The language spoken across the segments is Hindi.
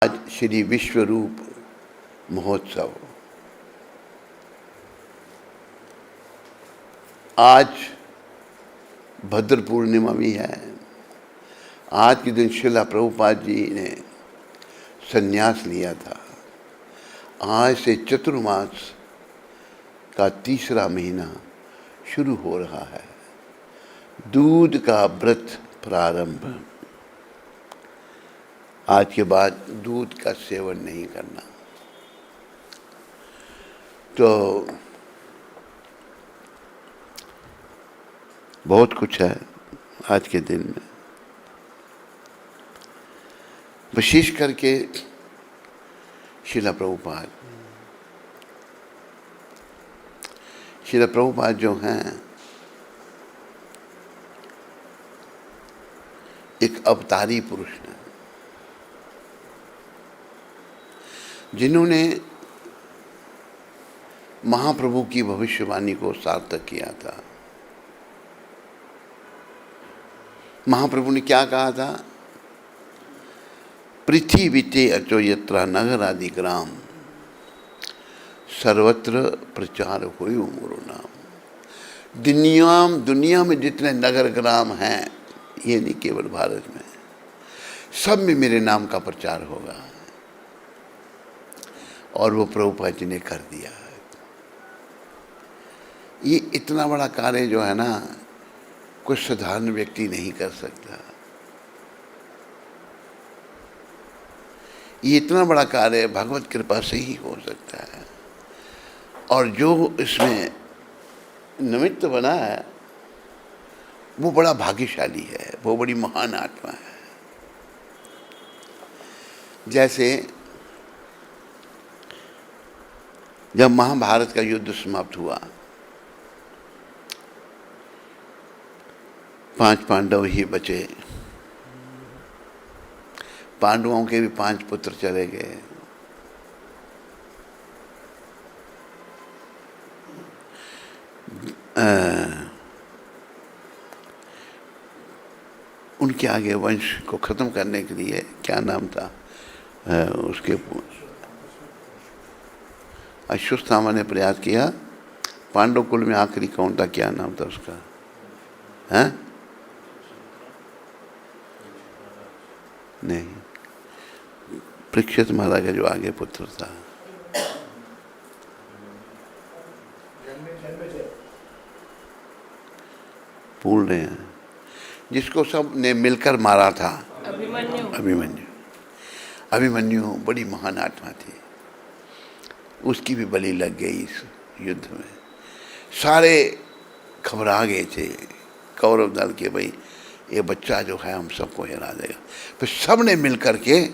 आज श्री विश्वरूप महोत्सव। आज भद्र पूर्णिमा भी है। आज के दिन श्रील प्रभुपाद जी ने संन्यास लिया था। आज से चतुर्मास का तीसरा महीना शुरू हो रहा है। दूध का व्रत प्रारंभ। आज के बाद दूध का सेवन नहीं करना। तो बहुत कुछ है आज के दिन में, विशेष करके श्रील प्रभुपाद जो हैं एक अवतारी पुरुष हैं, जिन्होंने महाप्रभु की भविष्यवाणी को सार्थक किया था। महाप्रभु ने क्या कहा था? पृथ्वीते अचो यत्र नगर आदि ग्राम सर्वत्र प्रचार होय मोरो नाम। दुनिया में जितने नगर ग्राम हैं, ये नहीं केवल भारत में, सब में मेरे नाम का प्रचार होगा। और वो प्रभुपाद जी ने कर दिया। ये इतना बड़ा कार्य जो है ना, कोई साधारण व्यक्ति नहीं कर सकता। ये इतना बड़ा कार्य भगवत कृपा से ही हो सकता है। और जो इसमें निमित्त बना है वो बड़ा भाग्यशाली है, वो बड़ी महान आत्मा है। जैसे जब महाभारत का युद्ध समाप्त हुआ, 5 पांडव ही बचे। पांडवों के भी 5 पुत्र चले गए। उनके आगे वंश को खत्म करने के लिए क्या नाम था उसके, अश्वत्थामा ने प्रयास किया। पांडव कुल में आखिरी कौन था? क्या नाम था उसका? हैं? नहीं, परीक्षित महाराज का जो आगे पुत्र था। भूल रहे हैं, जिसको सब ने मिलकर मारा था। अभिमन्यु बड़ी महान आत्मा थी। उसकी भी बलि लग गई इस युद्ध में। सारे घबरा गए थे कौरव दल के, भाई ये बच्चा जो है हम सबको हरा देगा। फिर सब ने मिल करके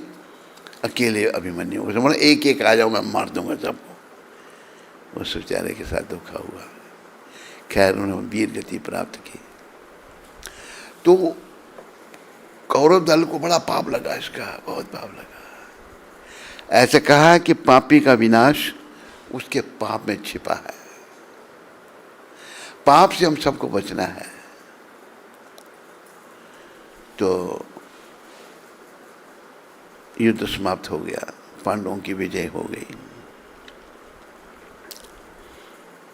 अकेले अभिमन्यु को, मतलब एक एक आ जाऊंगा, मार दूंगा सबको। उस बेचारे के साथ धोखा हुआ। खैर उन्होंने वीर गति प्राप्त की। तो कौरव दल को बड़ा पाप लगा, इसका बहुत पाप लगा। ऐसे कहा कि पापी का विनाश उसके पाप में छिपा है। पाप से हम सबको बचना है। तो युद्ध समाप्त हो गया, पांडवों की विजय हो गई।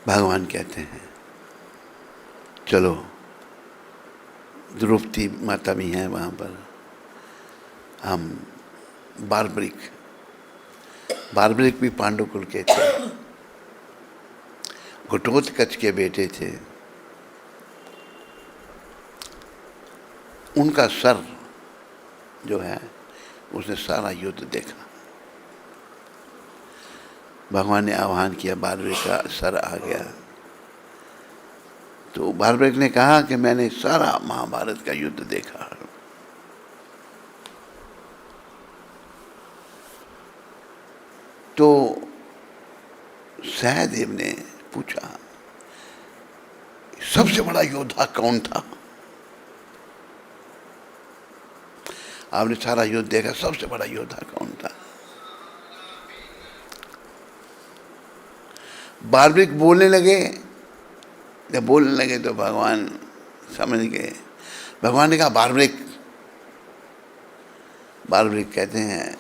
भगवान कहते हैं चलो, द्रौपदी माता भी हैं वहाँ पर, हम बार्बरिक भी पांडव कुल के थे, घटोत्कच के बेटे थे। उनका सर जो है, उसने सारा युद्ध देखा। भगवान ने आह्वान किया, बार्बरिक का सर आ गया। तो बार्बरिक ने कहा कि मैंने सारा महाभारत का युद्ध देखा। तो सहदेव ने पूछा, सबसे बड़ा योद्धा कौन था? आपने सारा युद्ध देखा, सबसे बड़ा योद्धा कौन था? बार्बरिक बोलने लगे। जब बोलने लगे तो भगवान समझ गए। भगवान ने कहा, बार्बरिक कहते हैं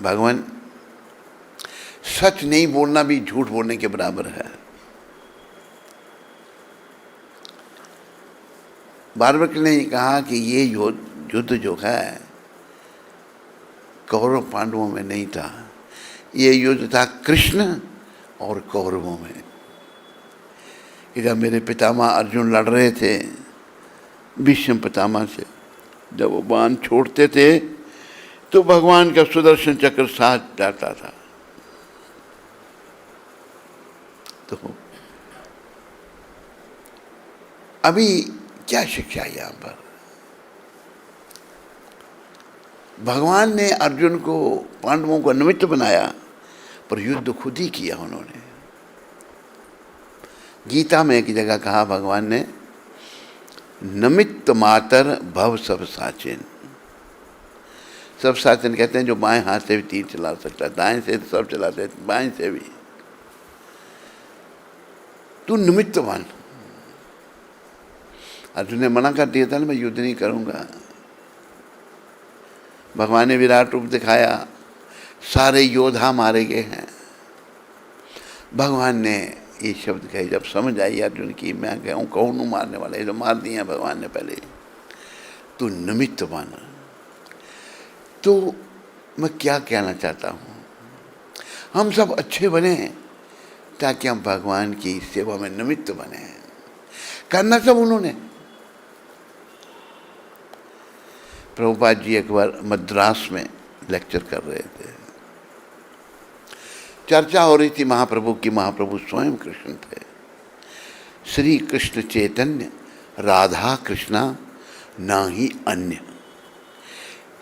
भगवान, सच नहीं बोलना भी झूठ बोलने के बराबर है। बारबक ने कहा कि ये युद्ध जो है कौरव पांडवों में नहीं था, ये युद्ध था कृष्ण और कौरवों में। कि जब मेरे पितामह अर्जुन लड़ रहे थे भीष्म पितामह से, जब वो बाण छोड़ते थे तो भगवान का सुदर्शन चक्र साथ जाता था। तो अभी क्या शिक्षा है यहाँ पर? भगवान ने अर्जुन को, पांडवों को निमित्त बनाया, पर युद्ध खुद ही किया उन्होंने। गीता में एक जगह कहा भगवान ने, नमित्त मातर भव सब साचिन। सब साचिन कहते हैं जो बाएं हाथ से भी तीर चला सकता है, दाएं से सब चलाते, बाएं से भी। तू निमित्त बन। अर्जुन ने मना कर दिया था ना, मैं युद्ध नहीं करूंगा। भगवान ने विराट रूप दिखाया, सारे योद्धा मारे गए हैं। भगवान ने ये शब्द कहे, जब समझ आई अर्जुन की मैं कहूँ कौन हूँ मारने वाला, ये तो मार दिया भगवान ने पहले। तू निमित्त बन। तो मैं क्या कहना चाहता हूँ, हम सब अच्छे बने ताकि हम भगवान की सेवा में निमित्त बने। करना सब उन्होंने। प्रभुपाद जी एक बार मद्रास में लेक्चर कर रहे थे, चर्चा हो रही थी महाप्रभु की। महाप्रभु स्वयं कृष्ण थे। श्री कृष्ण चैतन्य राधा कृष्णा ना ही अन्य।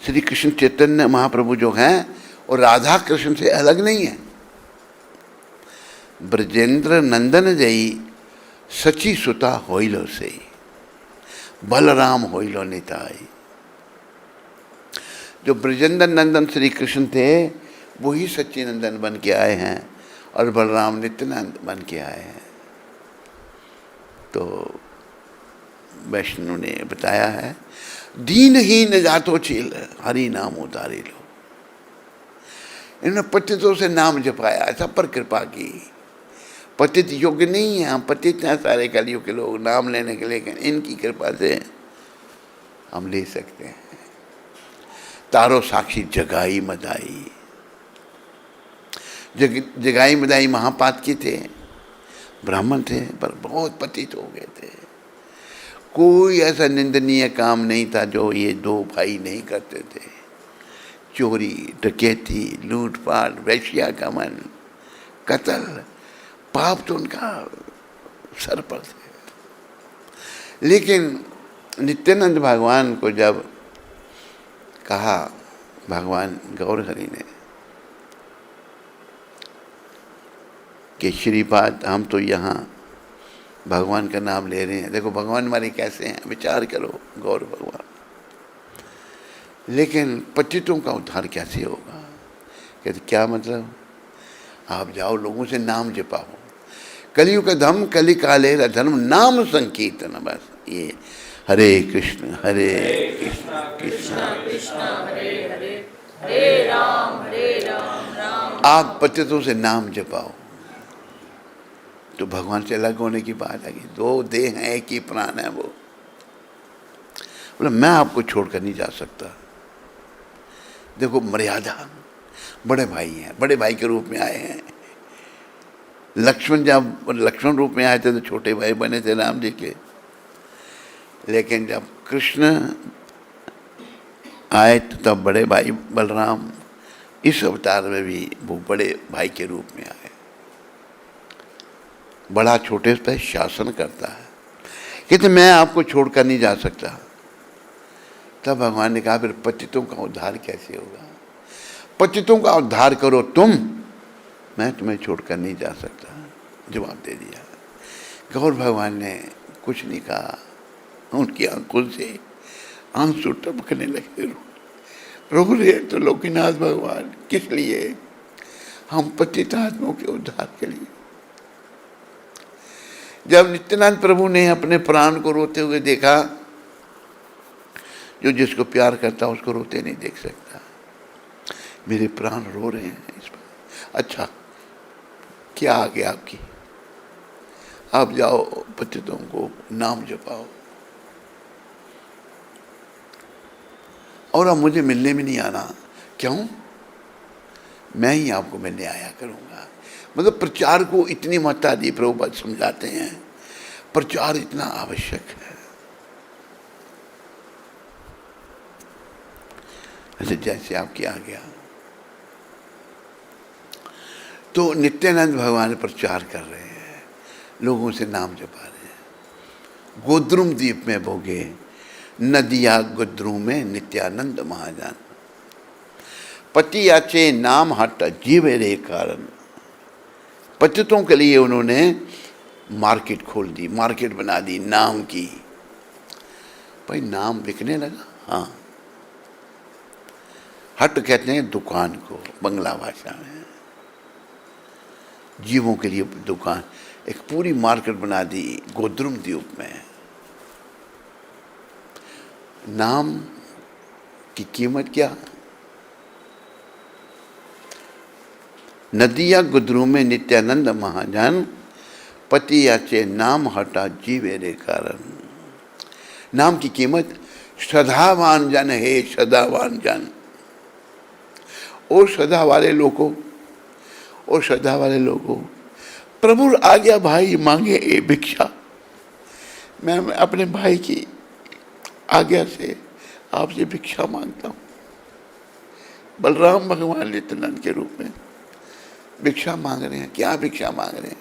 श्री कृष्ण चैतन्य महाप्रभु जो हैं और राधा कृष्ण से अलग नहीं है। ब्रजेंद्र नंदन जई सची सुता होइलो से, बलराम होइलो निताई। जो ब्रजेंद्र नंदन श्री कृष्ण थे वही सच्ची नंदन बन के आए हैं और बलराम नित्यानंद बन के आए हैं। तो वैष्णव ने बताया है, दीनहीन जातो चील हरि नाम उतारी लो। इन्होंने पतितों से नाम जपाया, ऐसा पर कृपा की। पतित योग्य नहीं है, हम पतित हैं सारे कलियुग के लोग नाम लेने के लिए, इनकी कृपा से हम ले सकते हैं। तारो साक्षी जगाई मदाई। जगाई मदाई महापात की थे, ब्राह्मण थे, पर बहुत पतित हो गए थे। कोई ऐसा निंदनीय काम नहीं था जो ये दो भाई नहीं करते थे। चोरी, डकैती, लूटपाट, वैश्यागमन, कत्ल, पाप तो उनका सर पर थे। लेकिन नित्यानंद भगवान को जब कहा भगवान गौर हरि ने कि श्रीपाद हम तो यहाँ भगवान का नाम ले रहे हैं, देखो भगवान हमारे कैसे हैं, विचार करो गौर भगवान। लेकिन पतितों का उद्धार कैसे होगा? कहते क्या मतलब? आप जाओ लोगों से नाम जपाओ। कलियुग का धर्म कलि काले धर्म नाम संकीर्तन। बस ये हरे कृष्ण कृष्ण कृष्ण हरे हरे, हरे राम राम। आप पतितों से नाम जपाओ तो भगवान से अलग होने की बात है। दो देह हैं, एक ही प्राण है। वो बोला मैं आपको छोड़कर नहीं जा सकता। देखो मर्यादा, बड़े भाई हैं, बड़े भाई के रूप में आए हैं। लक्ष्मण जब लक्ष्मण रूप में आए थे तो छोटे भाई बने थे राम जी के। लेकिन जब कृष्ण आए तो तब बड़े भाई बलराम इस अवतार में भी वो बड़े भाई के रूप में आए। बड़ा छोटे पर शासन करता है। कहते मैं आपको छोड़कर नहीं जा सकता। तब भगवान ने कहा फिर पतितों का उद्धार कैसे होगा? पतितों का उद्धार करो तुम, मैं तुम्हें छोड़कर नहीं जा सकता। जवाब दे दिया। गौर भगवान ने कुछ नहीं कहा। उनकी आंखों से आंसू टपकने लगे। रो रहे तो लोकीनाथ भगवान किस लिए? हम पतित आत्माओं के उद्धार के लिए। जब नित्यानंद प्रभु ने अपने प्राण को रोते हुए देखा, जो जिसको प्यार करता उसको रोते नहीं देख सकता। मेरे प्राण रो रहे हैं इस पर। अच्छा, क्या आ गया आपकी? आप जाओ पतितों को नाम जपाओ, और अब मुझे मिलने में नहीं आना। क्यों? मैं ही आपको मिलने आया करूंगा। मतलब प्रचार को इतनी महत्ता दी, प्रभुपाद समझाते हैं प्रचार इतना आवश्यक है। जैसे आपकी आ गया तो नित्यानंद भगवान प्रचार कर रहे हैं, लोगों से नाम जपा रहे हैं। गोद्रुम द्वीप में भोगे नदिया गुद्रू में नित्यानंद महाजन, पति याचे नाम हट जीवे रे कारण। पतितों के लिए उन्होंने मार्केट खोल दी, मार्केट बना दी नाम की। भाई नाम बिकने लगा। हाँ, हट कहते हैं दुकान को बंगला भाषा में, जीवों के लिए दुकान। एक पूरी मार्केट बना दी गोद्रुम द्वीप में। नाम की कीमत क्या? नदिया गुद्रू में नित्यानंद महाजन, पति याचे नाम हटा जीवे रे कारण। नाम की कीमत सदावान जन है, सदावान जन। और सदा वाले लोगों, और सदा वाले लोगों, प्रभु आज्ञा भाई मांगे ए भिक्षा। मैं अपने भाई की आज्ञा से आपसे भिक्षा मांगता हूँ। बलराम भगवान नित्यानंद के रूप में भिक्षा मांग रहे हैं। क्या भिक्षा मांग रहे हैं?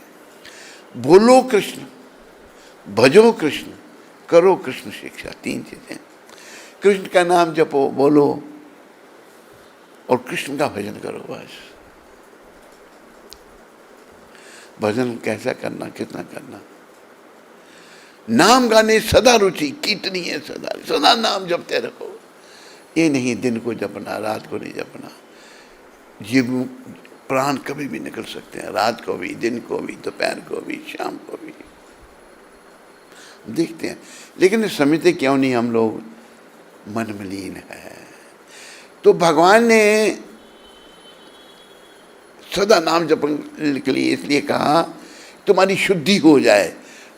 बोलो कृष्ण, भजो कृष्ण, करो कृष्ण शिक्षा। तीन चीजें। कृष्ण का नाम जपो, बोलो, और कृष्ण का भजन करो। बस भजन कैसा करना, कितना करना। नाम गाने सदा रुचि, कितनी है सदा, सदा नाम जपते रहो। ये नहीं दिन को जपना, रात को नहीं जपना। जीव प्राण कभी भी निकल सकते हैं, रात को भी, दिन को भी, दोपहर को भी, शाम को भी। देखते हैं, लेकिन समझते क्यों नहीं हम लोग? मन मलिन है। तो भगवान ने सदा नाम जपने के लिए इसलिए कहा तुम्हारी शुद्धि हो जाए,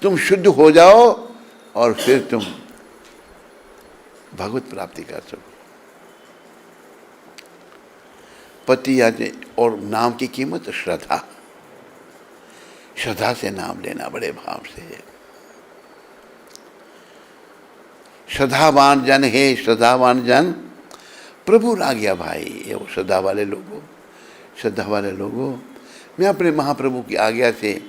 तुम शुद्ध हो जाओ और फिर तुम भगवत प्राप्ति कर सको। पति याद, और नाम की कीमत श्रद्धा। श्रद्धा से नाम लेना, बड़े भाव से। श्रद्धावान जन है, श्रद्धावान जन प्रभु आ गया भाई। ये वो श्रद्धा वाले लोगों, श्रद्धा वाले लोगों, मैं अपने महाप्रभु की आज्ञा से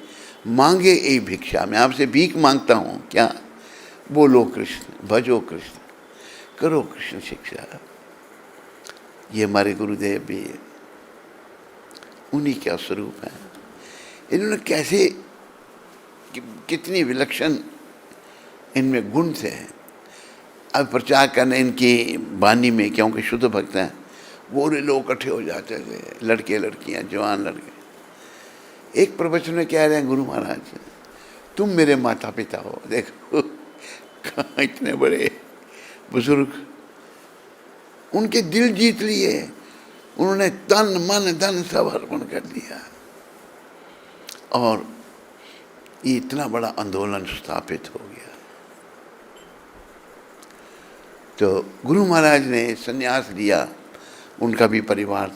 मांगे ए भिक्षा। मैं आपसे भीख मांगता हूँ। क्या? बोलो कृष्ण, भजो कृष्ण, करो कृष्ण शिक्षा। ये हमारे गुरुदेव भी उन्हीं का स्वरूप है। इन्होंने कैसे, कितनी विलक्षण इनमें गुण थे। अब प्रचार करने इनकी वाणी में, क्योंकि शुद्ध भक्त हैं, वो लोग इकट्ठे हो जाते थे, लड़के लड़कियां, जवान लड़के। एक प्रवचन में कह रहे हैं गुरु महाराज, तुम मेरे माता पिता हो। देखो इतने बड़े बुजुर्ग, उनके दिल जीत लिए। उन्होंने तन मन धन सब अर्पण कर दिया, और ये इतना बड़ा आंदोलन स्थापित हो गया। तो गुरु महाराज ने संन्यास लिया। उनका भी परिवार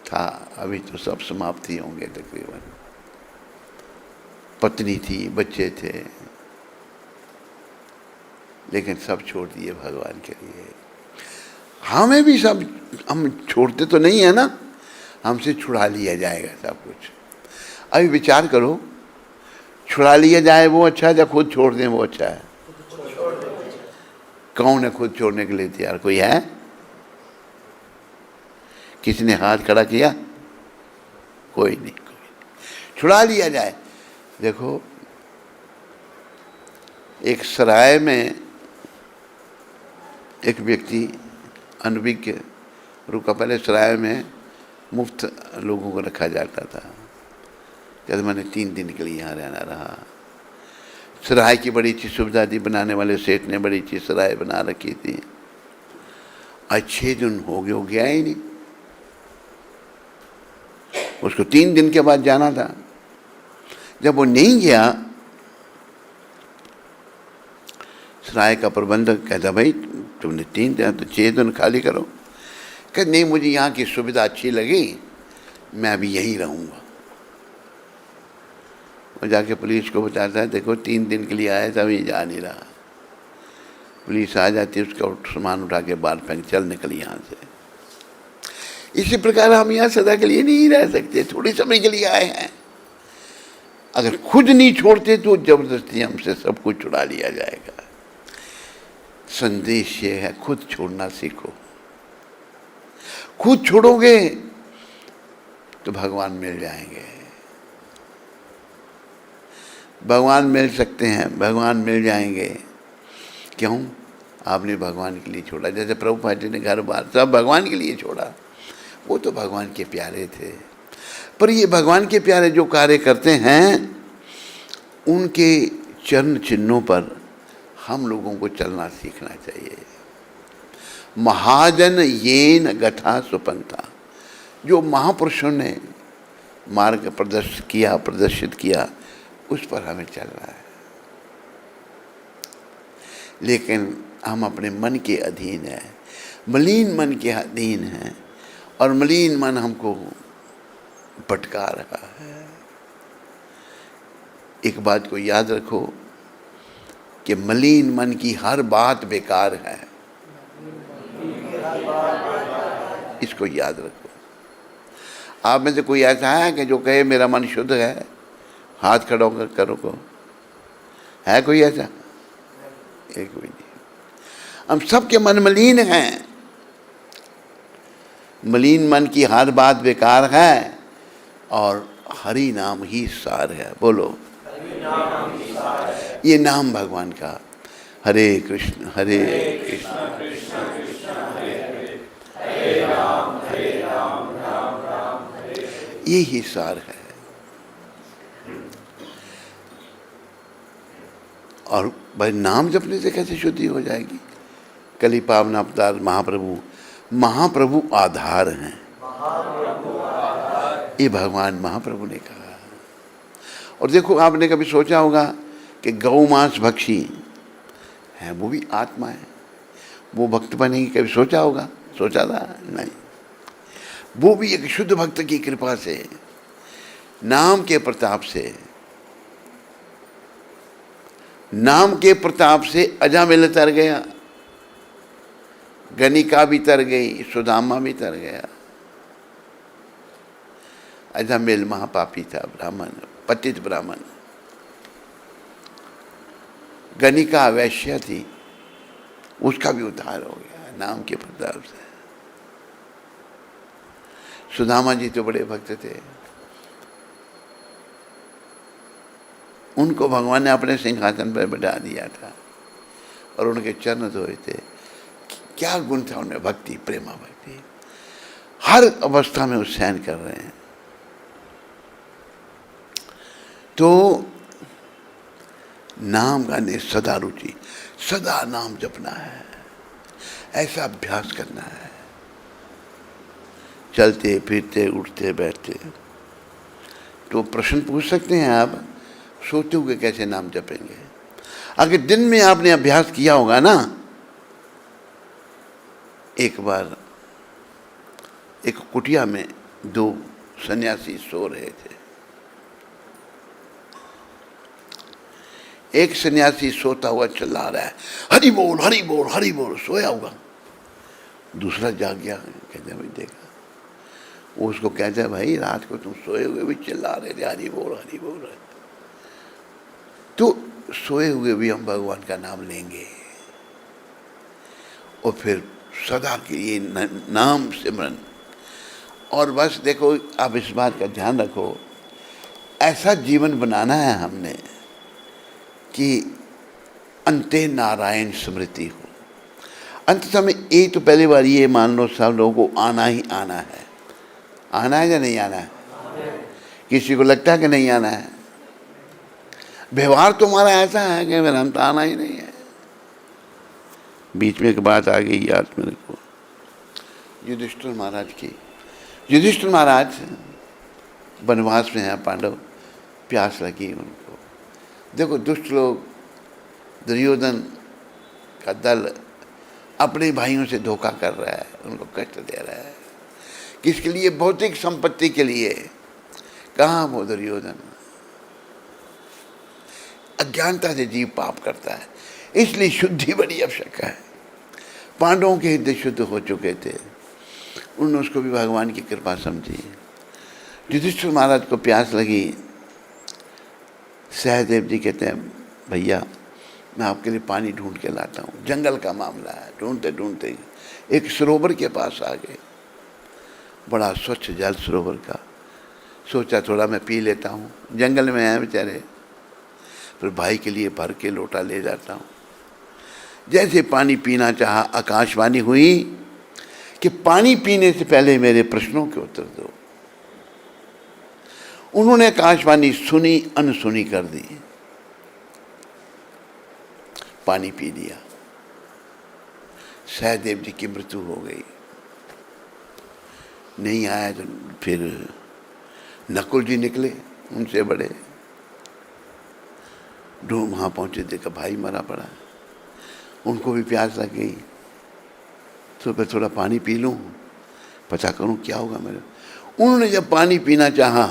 था, अभी तो सब समाप्त ही होंगे तकरीबन। पत्नी थी, बच्चे थे, लेकिन सब छोड़ दिए भगवान के लिए। हमें भी सब, हम छोड़ते तो नहीं है ना, हमसे छुड़ा लिया जाएगा सब कुछ। अभी विचार करो, छुड़ा लिया जाए वो अच्छा है या खुद छोड़ दें वो अच्छा है? कौन है खुद छोड़ने के लिए तैयार? कोई है? किसी ने हाथ खड़ा किया? कोई नहीं, कोई। छुड़ा लिया जाए। देखो, एक सराय में एक व्यक्ति अनभिज्ञ रुका। पहले सराय में मुफ्त लोगों को रखा जाता था। कहते मैंने 3 दिन के लिए यहाँ रहना रहा। सराय की बड़ी अच्छी सुविधा थी, बनाने वाले सेठ ने बड़ी अच्छी सराय बना रखी थी। आज 6 दिन हो गया ही नहीं। उसको 3 दिन के बाद जाना था। जब वो नहीं गया, सराय का प्रबंधक कहता भाई तुमने 3 दिन तो 6 दिन खाली करो। कहते नहीं, मुझे यहाँ की सुविधा अच्छी लगी, मैं अभी यहीं रहूँगा। वो जाके पुलिस को बताता है देखो 3 दिन के लिए आया था, अभी जा नहीं रहा। पुलिस आ जाती है, उसका सामान उठा के बाहर फेंक, चल निकल यहाँ से। इसी प्रकार हम यहाँ सदा के लिए नहीं रह सकते, थोड़े समय के लिए आए हैं। अगर खुद नहीं छोड़ते तो जबरदस्ती हमसे सब कुछ छुड़ा लिया जाएगा। संदेश ये है, खुद छोड़ना सीखो। खुद छोड़ोगे तो भगवान मिल जाएंगे। भगवान मिल सकते हैं, भगवान मिल जाएंगे। क्यों? आपने भगवान के लिए छोड़ा। जैसे प्रभुपाद जी ने घर बार सब भगवान के लिए छोड़ा। वो तो भगवान के प्यारे थे, पर ये भगवान के प्यारे जो कार्य करते हैं उनके चरण चिन्हों पर हम लोगों को चलना सीखना चाहिए। महाजन येन गथा सुपंथा, जो महापुरुषों ने मार्ग प्रदर्शित किया उस पर हमें चलना है। लेकिन हम अपने मन के अधीन हैं, मलिन मन के अधीन हैं, और मलिन मन हमको भटका रहा है। एक बात को याद रखो कि मलिन मन की हर बात बेकार है। इसको याद रखो। आप में से कोई ऐसा है कि जो कहे मेरा मन शुद्ध है? हाथ खड़ा करो को है कोई ऐसा? एक कोई नहीं। हम सबके मन मलिन हैं। मलिन मन की हर बात बेकार है और हरि नाम ही सार है। बोलो ये नाम भगवान का, हरे कृष्ण हरे कृष्ण कृष्ण कृष्ण हरे हरे, हरे राम राम राम हरे। ये ही सार है। और भाई नाम जपने से कैसे शुद्धि हो जाएगी? कली पावन अवतार महाप्रभु आधार हैं। ये भगवान महाप्रभु ने कहा। और देखो, आपने कभी सोचा होगा कि गौ मांस भक्षी है, वो भी आत्मा है, वो भक्त बनेगी? कभी सोचा होगा? सोचा था? नहीं। वो भी एक शुद्ध भक्त की कृपा से, नाम के प्रताप से, नाम के प्रताप से अजामिल तर गया, गणिका भी तर गई, सुदामा भी तर गया। अजामिल महापापी था, ब्राह्मण, पतित ब्राह्मण। गणिका वैश्य थी, उसका भी उद्धार हो गया नाम के प्रताप से। सुदामा जी तो बड़े भक्त थे, उनको भगवान ने अपने सिंहासन पर बैठा दिया था और उनके चरण धोए थे। क्या गुण था उनमें? भक्ति, प्रेमा भक्ति। हर अवस्था में सहन कर रहे हैं। तो नाम गाने सदा रुचि, सदा नाम जपना है, ऐसा अभ्यास करना है। चलते फिरते उठते बैठते। तो प्रश्न पूछ सकते हैं आप, सोते हुए कैसे नाम जपेंगे? अगर दिन में आपने अभ्यास किया होगा ना। एक बार एक कुटिया में 2 सन्यासी सो रहे थे। एक सन्यासी सोता हुआ चिल्ला रहा है, हरि बोल हरि बोल हरि बोल, सोया होगा। दूसरा जाग गया, कहते भाई देखा। वो उसको कहता है भाई रात को तुम सोए हुए भी चिल्ला रहे थे हरि बोल हरि बोल। तो सोए हुए भी हम भगवान का नाम लेंगे और फिर सदा के लिए नाम सिमरन। और बस देखो, आप इस बात का ध्यान रखो, ऐसा जीवन बनाना है हमने कि अंते नारायण स्मृति हो। अंत समय एक तो पहली बार ये मान लो सब लोगों को आना ही आना है। आना है या नहीं आना है? किसी को लगता है कि नहीं आना है? व्यवहार तुम्हारा ऐसा है कि मेरा हम तो आना ही नहीं है। बीच में एक बात आ गई याद मेरे को, युधिष्ठिर महाराज की। युधिष्ठिर महाराज वनवास में हैं पांडव, प्यास लगी उनको। देखो दुष्ट लोग, दुर्योधन का दल अपने भाइयों से धोखा कर रहा है, उनको कष्ट दे रहा है, किसके लिए? भौतिक संपत्ति के लिए। कहाँ वो दुर्योधन? अज्ञानता से जीव पाप करता है, इसलिए शुद्धि बड़ी आवश्यक है। पांडवों के हृदय शुद्ध हो चुके थे, उन्होंने उसको भी भगवान की कृपा समझी। युधिष्ठिर महाराज को प्यास लगी, सहदेव जी कहते हैं भैया मैं आपके लिए पानी ढूंढ के लाता हूँ। जंगल का मामला है, ढूंढते ढूंढते एक सरोवर के पास आ गए, बड़ा स्वच्छ जल सरोवर का। सोचा थोड़ा मैं पी लेता हूँ, जंगल में हैं बेचारे, फिर भाई के लिए भर के लोटा ले जाता हूँ। जैसे पानी पीना चाहा, आकाशवाणी हुई कि पानी पीने से पहले मेरे प्रश्नों के उत्तर दो। उन्होंने आकाशवाणी सुनी, अनसुनी कर दी, पानी पी लिया। सहदेव जी की मृत्यु हो गई। नहीं आया तो फिर नकुल जी निकले, उनसे बड़े, ढूंढ वहां पहुंचे, देखा भाई मरा पड़ा। उनको भी प्यास लग गई, तो मैं थोड़ा पानी पी लूं, पता करूं क्या होगा मेरे। उन्होंने जब पानी पीना चाहा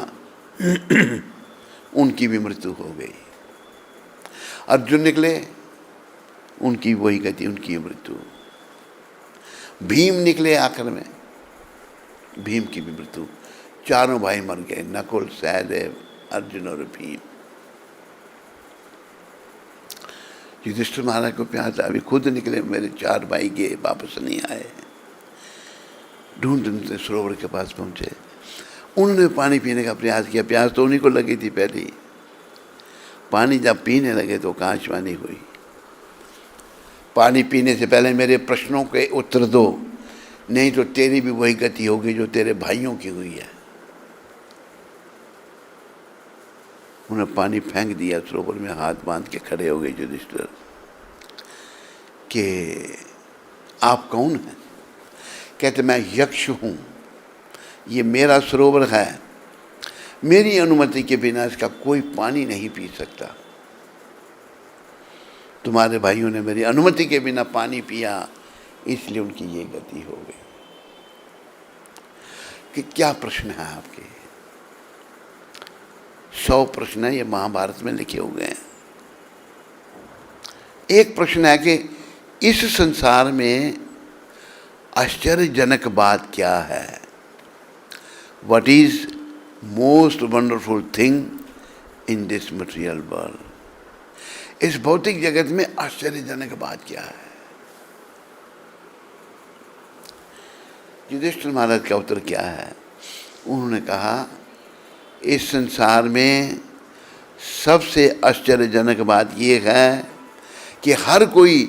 उनकी भी मृत्यु हो गई। अर्जुन निकले, उनकी वही गति, उनकी मृत्यु। भीम निकले आखिर में, भीम की भी मृत्यु। चारों भाई मर गए, नकुल, सहदेव, अर्जुन और भीम। युधिष्ठिर महाराज को प्यास, अभी खुद निकले, मेरे 4 भाई गए, वापस नहीं आए। ढूंढ ढूंढते सरोवर के पास पहुंचे, उन्होंने पानी पीने का प्रयास किया। प्यास तो उन्हीं को लगी थी पहले। पानी जब पीने लगे तो आकाशवाणी हुई, पानी पीने से पहले मेरे प्रश्नों के उत्तर दो, नहीं तो तेरी भी वही गति होगी जो तेरे भाइयों की हुई है। उन्होंने पानी फेंक दिया सरोवर में, हाथ बांध के खड़े हो गए युधिष्ठिर कि आप कौन हैं? कहते मैं यक्ष हूं, ये मेरा सरोवर है, मेरी अनुमति के बिना इसका कोई पानी नहीं पी सकता। तुम्हारे भाइयों ने मेरी अनुमति के बिना पानी पिया, इसलिए उनकी ये गति हो गई। कि क्या प्रश्न है आपके? 100 प्रश्न है, ये महाभारत में लिखे हुए हैं। एक प्रश्न है कि इस संसार में आश्चर्यजनक बात क्या है? What is most wonderful thing in this material world? इस भौतिक जगत में आश्चर्यजनक बात क्या है? युधिष्ठिर महाराज का उत्तर क्या है? उन्होंने कहा इस संसार में सबसे आश्चर्यजनक बात ये है कि हर कोई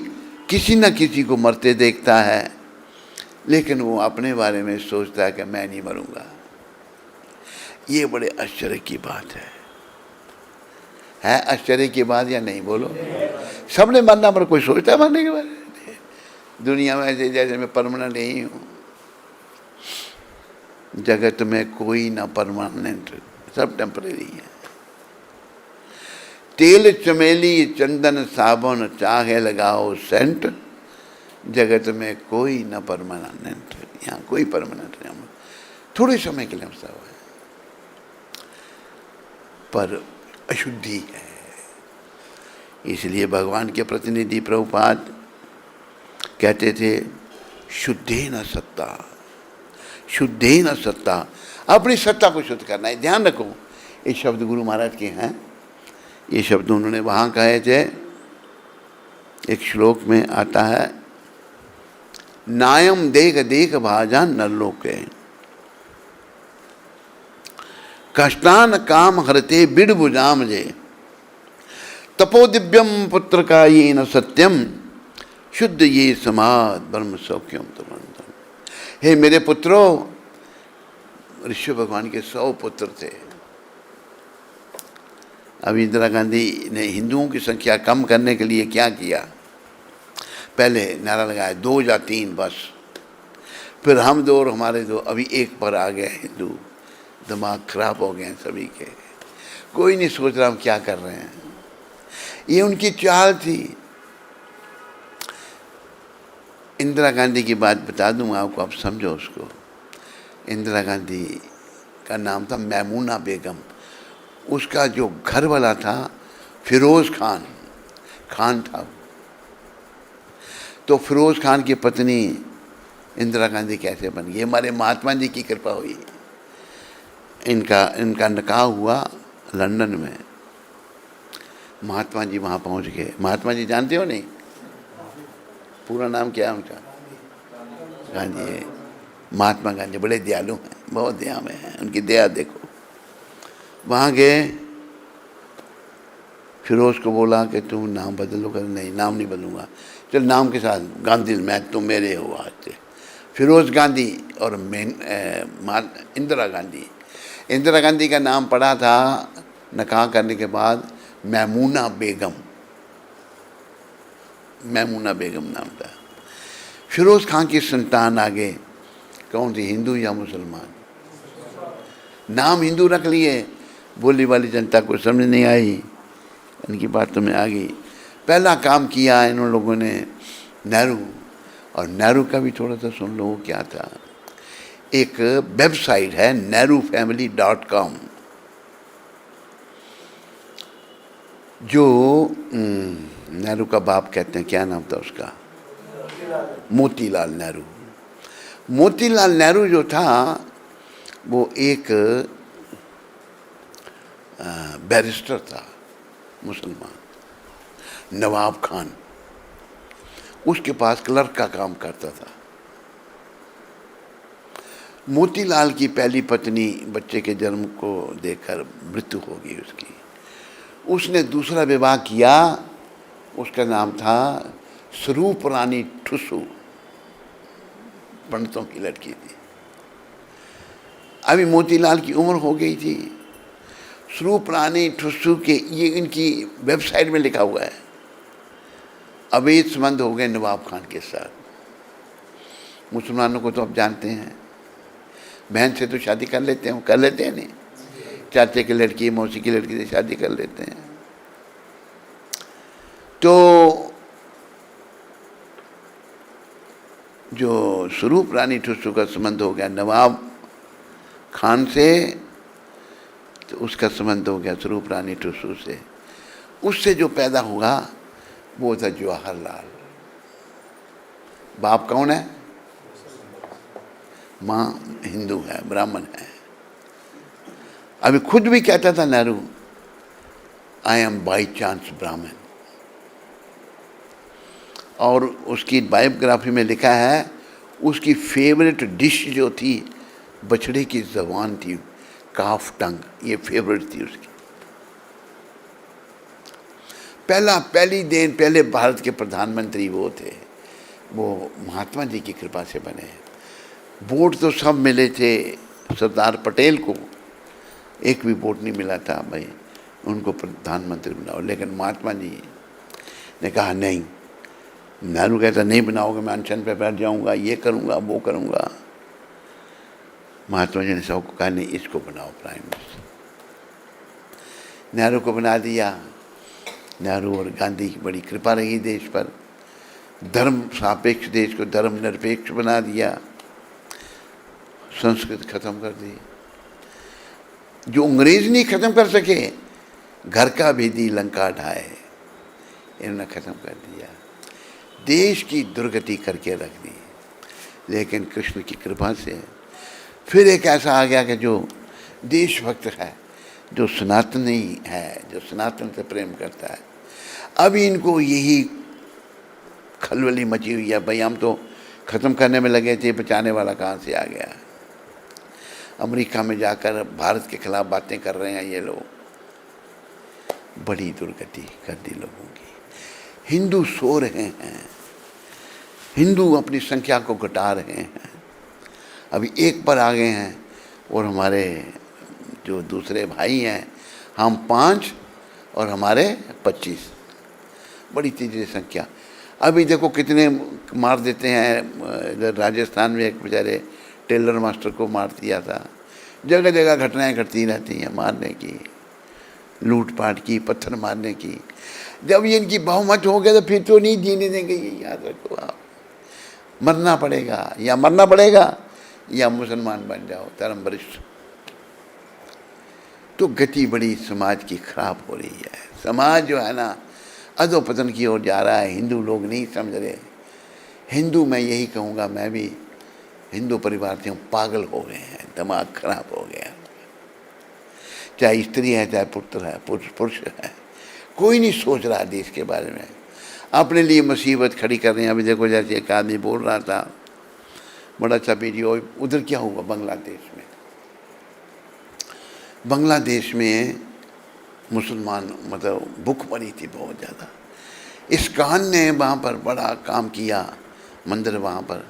किसी न किसी को मरते देखता है, लेकिन वो अपने बारे में सोचता है कि मैं नहीं मरूंगा। ये बड़े आश्चर्य की बात है आश्चर्य की बात या नहीं? बोलो। सबने मरना, पर कोई सोचता है मरने के बारे में? दुनिया में ऐसे जैसे मैं परमानेंट नहीं हूँ, जगत में कोई ना परमानेंट, सब टेम्परेरी है। तेल चमेली चंदन साबुन चाहे लगाओ सेंट, जगत में कोई ना परमानेंट, यहाँ कोई परमानेंट नहीं, थोड़े समय के लिए हम सब है, पर अशुद्धि है। इसलिए भगवान के प्रतिनिधि प्रभुपाद कहते थे शुद्धे न सत्ता, शुद्धे न सत्ता, अपनी सत्ता को शुद्ध करना है। ध्यान रखो, ये शब्द गुरु महाराज के हैं, ये शब्द उन्होंने वहाँ कहे थे। एक श्लोक में आता है, नायम देख देख भाजान नरलोके, कष्टान काम हरते बिड़ बुजाम जे, तपो दिव्यम पुत्र का ये न सत्यम, शुद्ध ये समाद ब्रह्म सौख्यम तुमंतम। हे मेरे पुत्रों, ऋषि भगवान के 100 पुत्र थे। अभी इंदिरा गांधी ने हिंदुओं की संख्या कम करने के लिए क्या किया? पहले नारा लगाया 2 या 3 बस, फिर हम 2 और हमारे 2, अभी 1 पर आ गए हिंदू। दिमाग खराब हो गए हैं सभी के, कोई नहीं सोच रहा हम क्या कर रहे हैं। ये उनकी चाल थी। इंदिरा गांधी की बात बता दूं आपको, आप समझो उसको। इंदिरा गांधी का नाम था मैमूना बेगम। उसका जो घर वाला था फिरोज खान, खान था। तो फिरोज खान की पत्नी इंदिरा गांधी कैसे बन गई? हमारे महात्मा जी की कृपा हुई। इनका निकाह हुआ लंदन में। महात्मा जी वहाँ पहुँच गए। महात्मा जी जानते हो नहीं? पूरा नाम क्या है उनका? गांधी। महात्मा गांधी बड़े दयालु हैं, बहुत दया में हैं, उनकी दया देखो। वहाँ गए, फिरोज को बोला कि तुम नाम बदलो। कर नहीं, नाम नहीं बदलूंगा। चल नाम के साथ गांधी, मैं तुम मेरे हो आज से। फिरोज गांधी और इंदिरा गांधी। इंदिरा गांधी का नाम पड़ा था निकाह करने के बाद मैमूना बेगम। मैमूना बेगम नाम था। फिरोज खान की संतान आगे कौन थी, हिंदू या मुसलमान? नाम हिंदू रख लिए, बोली वाली जनता को समझ नहीं आई, इनकी बात तुम्हें आ गई। पहला काम किया इन लोगों ने नेहरू, और नेहरू का भी थोड़ा सा सुन लो वो क्या था। एक वेबसाइट है nehrufamily.com, जो नेहरू का बाप कहते हैं, क्या नाम था उसका? मोतीलाल नेहरू। मोतीलाल नेहरू जो था वो एक बैरिस्टर था, मुसलमान। नवाब खान उसके पास क्लर्क का काम करता था। मोतीलाल की पहली पत्नी बच्चे के जन्म को देखकर मृत्यु हो गई उसकी। उसने दूसरा विवाह किया, उसका नाम था स्वरूप रानी ठुसू, पंडितों की लड़की थी। अभी मोतीलाल की उम्र हो गई थी। स्वरूप रानी ठुसू के, ये इनकी वेबसाइट में लिखा हुआ है, अवैध संबंध हो गए नवाब खान के साथ। मुसलमानों को तो आप जानते हैं, बहन से तो शादी कर लेते हैं, कर लेते हैं नहीं? चाचे की लड़की, मौसी की लड़की से शादी कर लेते हैं। तो जो स्वरूप रानी ठुसू का संबंध हो गया नवाब खान से, तो उसका संबंध हो गया स्वरूप रानी ठुसू से। उससे जो पैदा हुआ वो था जवाहरलाल। बाप कौन है? माँ हिंदू है, ब्राह्मण है। अभी खुद भी कहता था Nehru, I am by chance ब्राह्मण। और उसकी बायोग्राफी में लिखा है उसकी फेवरेट डिश जो थी बछड़े की ज़बान थी, काफ टंग, ये फेवरेट थी उसकी। पहले भारत के प्रधानमंत्री वो थे, वो महात्मा जी की कृपा से बने। वोट तो सब मिले थे सरदार पटेल को, एक भी वोट नहीं मिला था भाई उनको प्रधानमंत्री बनाओ। लेकिन महात्मा जी ने कहा नहीं। नेहरू कहता नहीं बनाओगे मैं अनशन पे बैठ जाऊंगा, ये करूंगा वो करूंगा। महात्मा जी ने सबको कहा नहीं, इसको बनाओ प्राइम मिनिस्टर। नेहरू को बना दिया। नेहरू और गांधी की बड़ी कृपा रही देश पर। धर्म सापेक्ष देश को धर्म निरपेक्ष बना दिया। संस्कृत खत्म कर दी। जो अंग्रेज नहीं खत्म कर सके, घर का भेदी लंका ढाए, इन्होंने खत्म कर दिया। देश की दुर्गति करके रख दी। लेकिन कृष्ण की कृपा से फिर एक ऐसा आ गया कि जो देशभक्त है, जो सनातनी है, जो सनातन से प्रेम करता है। अभी इनको यही खलबली मची हुई है, भाई हम तो ख़त्म करने में लगे थे, बचाने वाला कहाँ से आ गया। अमेरिका में जाकर भारत के खिलाफ बातें कर रहे हैं ये लोग। बड़ी दुर्गति कर दी लोगों की। हिंदू सो रहे हैं, हिंदू अपनी संख्या को घटा रहे हैं। अभी एक पर आ गए हैं और हमारे जो दूसरे भाई हैं, हम 5 और हमारे 25, बड़ी तेजी से संख्या। अभी देखो कितने मार देते हैं। इधर राजस्थान में एक बेचारे टेलर मास्टर को मार दिया था, जगह जगह घटनाएं घटती रहती हैं, मारने की, लूटपाट की, पत्थर मारने की। जब ये इनकी बहुमत हो गया तो फिर तो नहीं जीने देंगे, ये याद रखो आप। मरना पड़ेगा, या मरना पड़ेगा या मुसलमान बन जाओ धर्म वरिष्ठ। तो गति बड़ी समाज की खराब हो रही है। समाज जो है ना अधोपतन की ओर जा रहा है। हिंदू लोग नहीं समझ रहे। हिंदू, मैं यही कहूँगा, मैं भी हिंदू परिवार से हूँ, पागल हो गए हैं, दिमाग खराब हो गया। चाहे स्त्री है, चाहे पुत्र है, पुरुष है, कोई नहीं सोच रहा देश के बारे में। अपने लिए मुसीबत खड़ी कर रहे हैं। अभी देखो, जैसे एक आदमी बोल रहा था, बड़ा अच्छा वीडियो, उधर क्या हुआ बांग्लादेश में। बांग्लादेश में मुसलमान मतलब भूखमरी थी बहुत ज़्यादा। इस कान ने वहाँ पर बड़ा काम किया, मंदिर वहाँ पर,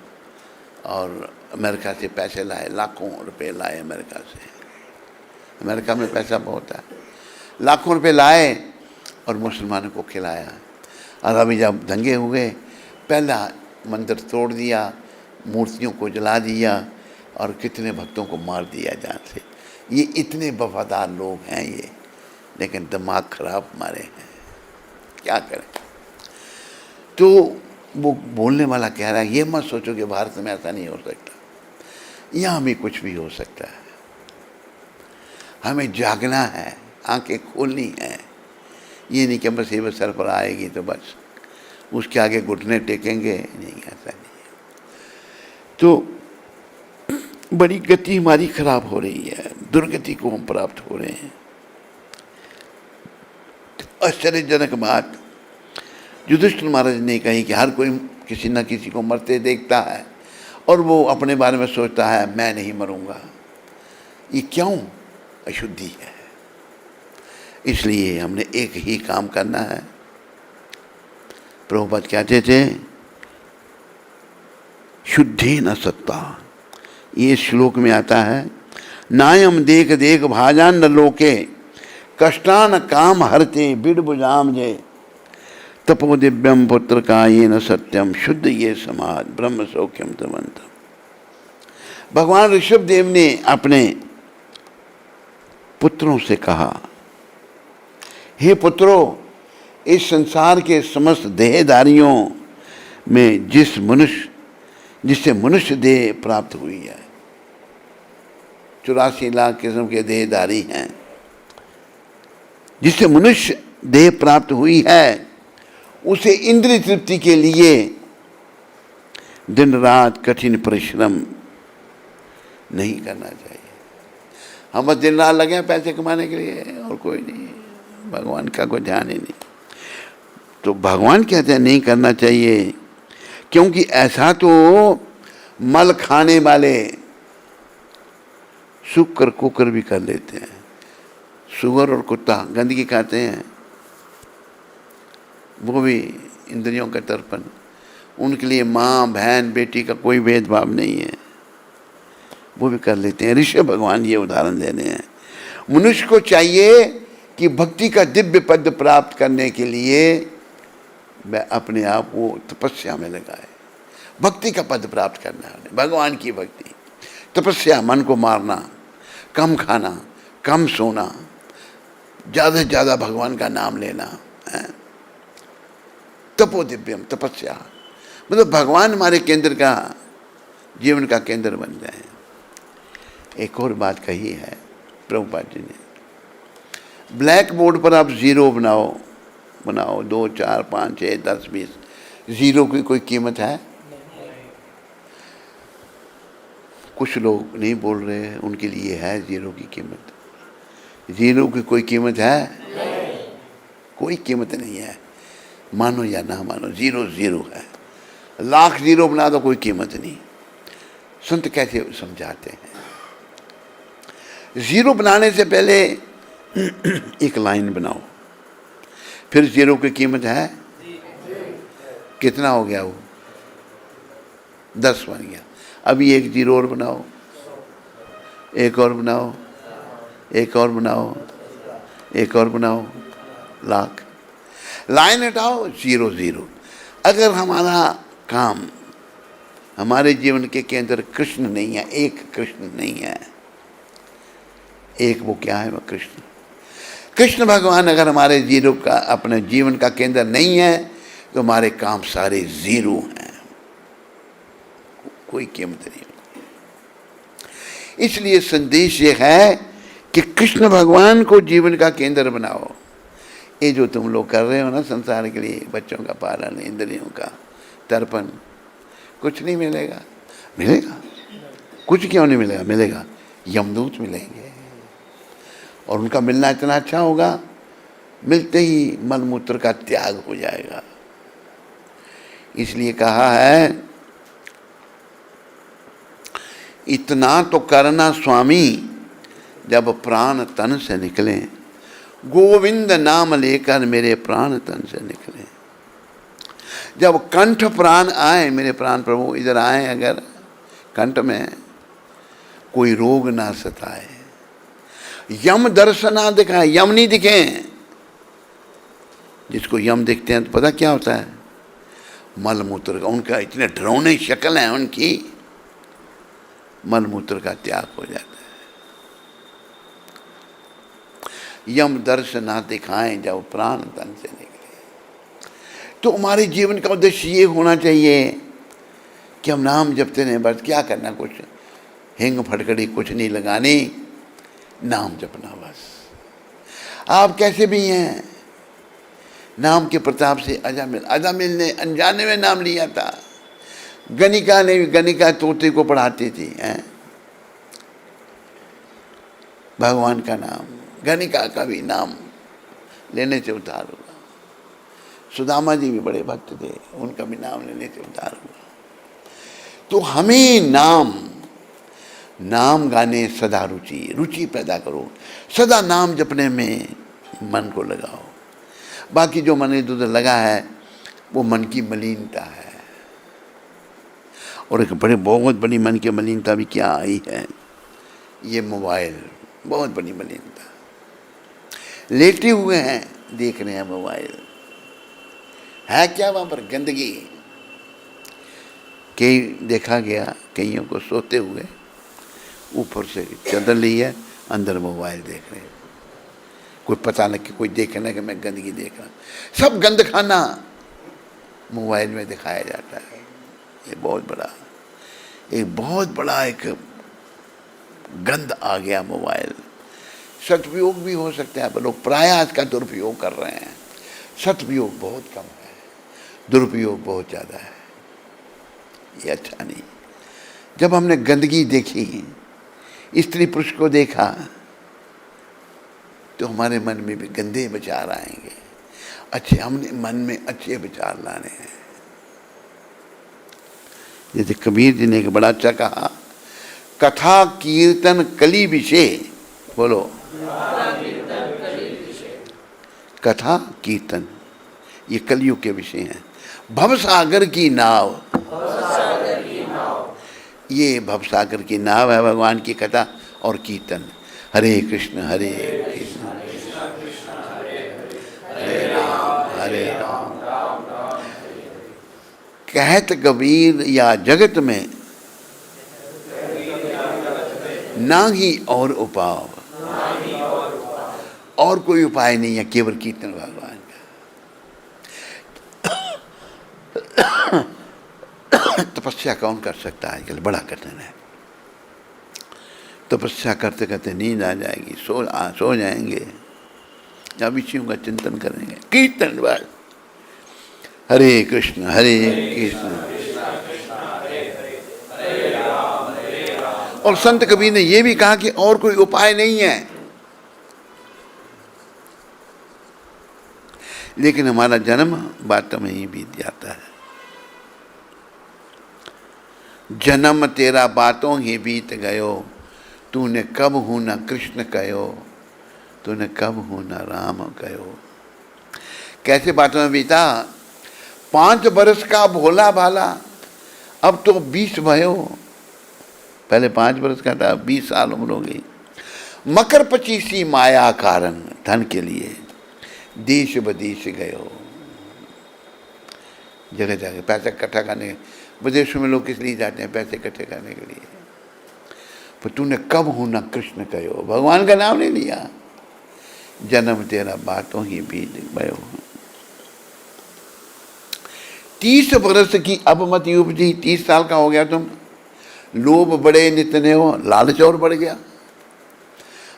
और अमेरिका से पैसे लाए, लाखों रुपए लाए अमेरिका से। अमेरिका में पैसा बहुत है। लाखों रुपए लाए और मुसलमानों को खिलाया। और अभी जब दंगे हुए, पहला मंदिर तोड़ दिया, मूर्तियों को जला दिया और कितने भक्तों को मार दिया जान से। ये इतने वफादार लोग हैं ये, लेकिन दिमाग खराब हमारे हैं, क्या करें। तो वो बोलने वाला कह रहा है, ये मत सोचो कि भारत में ऐसा नहीं हो सकता, यहाँ भी कुछ भी हो सकता है। हमें जागना है, आंखें खोलनी है। ये नहीं कि मुसीबत सर पर आएगी तो बस उसके आगे घुटने टेकेंगे, नहीं, ऐसा नहीं है। तो बड़ी गति हमारी खराब हो रही है, दुर्गति को हम प्राप्त हो रहे हैं। आश्चर्यजनक बात युधिष्ठिर महाराज ने कही कि हर कोई किसी न किसी को मरते देखता है और वो अपने बारे में सोचता है मैं नहीं मरूंगा। ये क्यों? अशुद्धि है। इसलिए हमने एक ही काम करना है। प्रभुपाद कहते थे, शुद्धि न सत्ता। ये श्लोक में आता है, नायम देख देख भाजान न लोके कष्टान काम हरते बिड़ बुझाम जे तपो दिव्यम पुत्र का ये न सत्यम शुद्ध ये समाज ब्रह्म सौख्यम तमंत। भगवान ऋषभ देव ने अपने पुत्रों से कहा, हे पुत्रों, इस संसार के समस्त देहधारियों में जिससे मनुष्य देह प्राप्त हुई है, 84 लाख किस्म के देहधारी हैं, जिससे मनुष्य देह प्राप्त हुई है, उसे इंद्रिय तृप्ति के लिए दिन रात कठिन परिश्रम नहीं करना चाहिए। हम बस दिन रात लगे पैसे कमाने के लिए और कोई नहीं, भगवान का कोई ध्यान ही नहीं। तो भगवान कहते हैं नहीं करना चाहिए, क्योंकि ऐसा तो मल खाने वाले शुक्र कुकर भी कर लेते हैं। सुअर और कुत्ता गंदगी खाते हैं, वो भी इंद्रियों का तर्पण। उनके लिए माँ बहन बेटी का कोई भेदभाव नहीं है, वो भी कर लेते हैं। ऋषभ भगवान ये उदाहरण दे रहे हैं। मनुष्य को चाहिए कि भक्ति का दिव्य पद प्राप्त करने के लिए वह अपने आप को तपस्या में लगाए। भक्ति का पद प्राप्त करना है, भगवान की भक्ति, तपस्या, मन को मारना, कम खाना, कम सोना, ज़्यादा से ज़्यादा भगवान का नाम लेना है। तपो दिव्यम, तपस्या, मतलब भगवान हमारे केंद्र का, जीवन का केंद्र बन जाए। एक और बात कही है प्रभुपाद जी ने, ब्लैक बोर्ड पर आप जीरो बनाओ 2, 4, 5, 6, 10, 20, जीरो की कोई कीमत है? कुछ लोग नहीं बोल रहे हैं, उनके लिए है जीरो की कीमत। जीरो की कोई कीमत है? कोई कीमत नहीं है, मानो या ना मानो, जीरो जीरो है। लाख जीरो बना दो, कोई कीमत नहीं। संत कैसे समझाते हैं? जीरो बनाने से पहले एक लाइन बनाओ, फिर जीरो की कीमत है कितना हो गया? वो 10 बन गया। अभी एक जीरो और बनाओ, एक और बनाओ, एक और बनाओ, एक और बनाओ, लाख। लाइन हटाओ, जीरो जीरो। अगर हमारा काम, हमारे जीवन के अंदर कृष्ण नहीं है, एक कृष्ण नहीं है, एक वो क्या है, वो कृष्ण। कृष्ण भगवान अगर हमारे जीरो का, अपने जीवन का केंद्र नहीं है तो हमारे काम सारे जीरो हैं, कोई कीमत नहीं। इसलिए संदेश ये है कि कृष्ण भगवान को जीवन का केंद्र बनाओ। ये जो तुम लोग कर रहे हो ना संसार के लिए, बच्चों का पालन, इंद्रियों का तर्पण, कुछ नहीं मिलेगा। मिलेगा, कुछ क्यों नहीं मिलेगा, मिलेगा, यमदूत मिलेंगे और उनका मिलना इतना अच्छा होगा, मिलते ही मलमूत्र का त्याग हो जाएगा। इसलिए कहा है इतना तो करना स्वामी जब प्राण तन से निकले, गोविंद नाम लेकर मेरे प्राण तन से निकले। जब कंठ प्राण आए, मेरे प्राण प्रभु इधर आए, अगर कंठ में कोई रोग ना सताए, यम दर्शन ना दिखाए, यम नहीं दिखे। जिसको यम दिखते हैं तो पता क्या होता है, मलमूत्र का, उनका इतने डरावनी शक्ल है उनकी, मलमूत्र का त्याग हो जाता है। यम दर्शन ना दिखाएं जब प्राण तन से निकले। तो हमारे जीवन का उद्देश्य ये होना चाहिए कि हम नाम जपते रहें, बस क्या करना, कुछ हिंग फटकड़ी कुछ नहीं लगानी, नाम जपना बस। आप कैसे भी हैं, नाम के प्रताप से अजामिल ने अनजाने में नाम लिया था। गणिका ने, गणिका तोते को पढ़ाती थी हैं भगवान का नाम, गणिका का भी नाम लेने से उद्धार हुआ। सुदामा जी भी बड़े भक्त थे, उनका भी नाम लेने से उद्धार हुआ। तो हमें नाम गाने सदा रुचि पैदा करो, सदा नाम जपने में मन को लगाओ। बाकी जो मन इधर उधर लगा है वो मन की मलिनता है। और एक बहुत बड़ी मन की मलिनता भी क्या आई है, ये मोबाइल, बहुत बड़ी मलिनता। लेटे हुए हैं, देख रहे हैं मोबाइल, है क्या वहाँ पर, गंदगी। कई देखा गया, कईयों को सोते हुए ऊपर से चादर ली है, अंदर मोबाइल देख रहे हैं। कोई पता नहीं कि कोई देखे ना कि मैं गंदगी देख रहा हूँ। सब गंद खाना मोबाइल में दिखाया जाता है। ये बहुत बड़ा एक गंद आ गया मोबाइल। सदुपयोग भी हो सकता है पर लोग प्रायः इसका दुरुपयोग कर रहे हैं। सदुपयोग बहुत कम है, दुरुपयोग बहुत ज़्यादा है। ये अच्छा नहीं। जब हमने गंदगी देखी, स्त्री पुरुष को देखा, तो हमारे मन में भी गंदे विचार आएंगे। अच्छे, हमने मन में अच्छे विचार लाने हैं। जैसे कबीर जी ने एक बड़ा अच्छा कहा, कथा कीर्तन कली विषय, बोलो कथा कीर्तन, ये कलयुग के विषय हैं। भवसागर की नाव, ये भवसागर की नाव है भगवान की कथा और कीर्तन। हरे कृष्ण हरे कृष्ण हरे राम कहत कबीर या जगत में ना ही और उपाय, और कोई उपाय नहीं है, केवल कीर्तन भगवान का। तपस्या कौन कर सकता है, आजकल बड़ा कठिन है। तपस्या करते करते नींद आ जाएगी, सो जाएंगे, या विषयों का चिंतन करेंगे। कीर्तन बस, हरे कृष्ण और संत कबीर ने यह भी कहा कि और कोई उपाय नहीं है। लेकिन हमारा जन्म बातों में ही बीत जाता है। जन्म तेरा बातों ही बीत गयो, तूने कब हूं न कृष्ण कहो, तूने कब हूं न राम कहो। कैसे बातों में बीता? 5 बरस का भोला भाला, अब तो 20 भयो। पहले 5 बरस का था, 20 साल उम्र हो गई। मकर 25 माया कारण, धन के लिए देश बदेश गयो। जगह जगह पैसा इकट्ठा करने, विदेशों में लोग किस लिए जाते हैं? पैसे इकट्ठे करने के लिए। पर तूने कब हूं ना कृष्ण कहो, भगवान का नाम नहीं लिया। जन्म तेरा बातों ही बीत भयो। 30 वर्ष की अपमति उपजी, 30 साल का हो गया तुम, लोभ बड़े नितने हो, लालच और बढ़ गया,